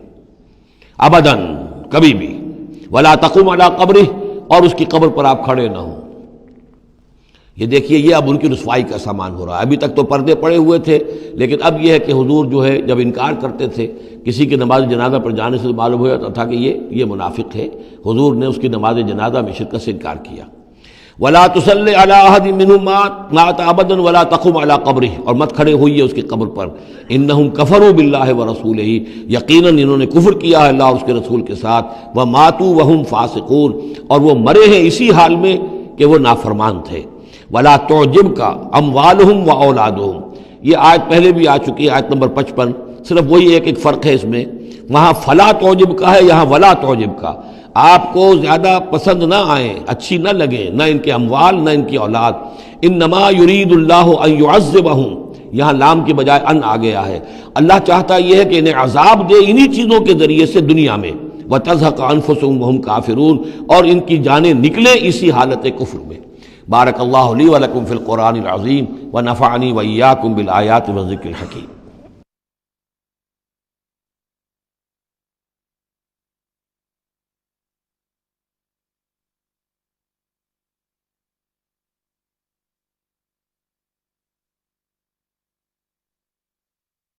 ابداً، کبھی بھی. ولا تقم علی قبرہ، اور اس کی قبر پر آپ کھڑے نہ ہوں. یہ دیکھیے یہ اب ان کی رسوائی کا سامان ہو رہا ہے. ابھی تک تو پردے پڑے ہوئے تھے، لیکن اب یہ ہے کہ حضور جو ہے جب انکار کرتے تھے کسی کی نماز جنازہ پر جانے سے معلوم ہو جاتا تھا کہ یہ منافق ہے. حضور نے اس کی نماز جنازہ میں شرکت سے انکار کیا. ولا تصلی علی احد منہم مات ابدا ولا تقم علی قبرہ، اور مت کھڑے ہوئیے اس کی قبر پر. انہم کفروا باللہ ورسولہ، یقیناً انہوں نے کفر کیا ہے اللہ اور اس کے رسول کے ساتھ. وماتوا وہم فاسقون، اور وہ مرے ہیں اسی حال میں کہ وہ نافرمان تھے. ولا تعجبک اموالہم واولادہم، یہ آیت پہلے بھی آ چکی ہے، آیت نمبر 55. صرف وہی ایک فرق ہے اس میں، وہاں فلا تعجب کا ہے، یہاں ولا تعجب کا. آپ کو زیادہ پسند نہ آئیں، اچھی نہ لگیں، نہ ان کے اموال نہ ان کی اولاد. انما یرید اللہ ان یعذبہم، یہاں لام کی بجائے ان آ گیا ہے. اللہ چاہتا یہ ہے کہ انہیں عذاب دے انہی چیزوں کے ذریعے سے دنیا میں. وتزہق انفسہم وہم کافرون، اور ان کی جانیں نکلیں اسی حالت کفر میں. بارک اللہ لی ولکم فی القرآن العظیم ونفعنی وإیاکم بالآیات والذکر الحکیم.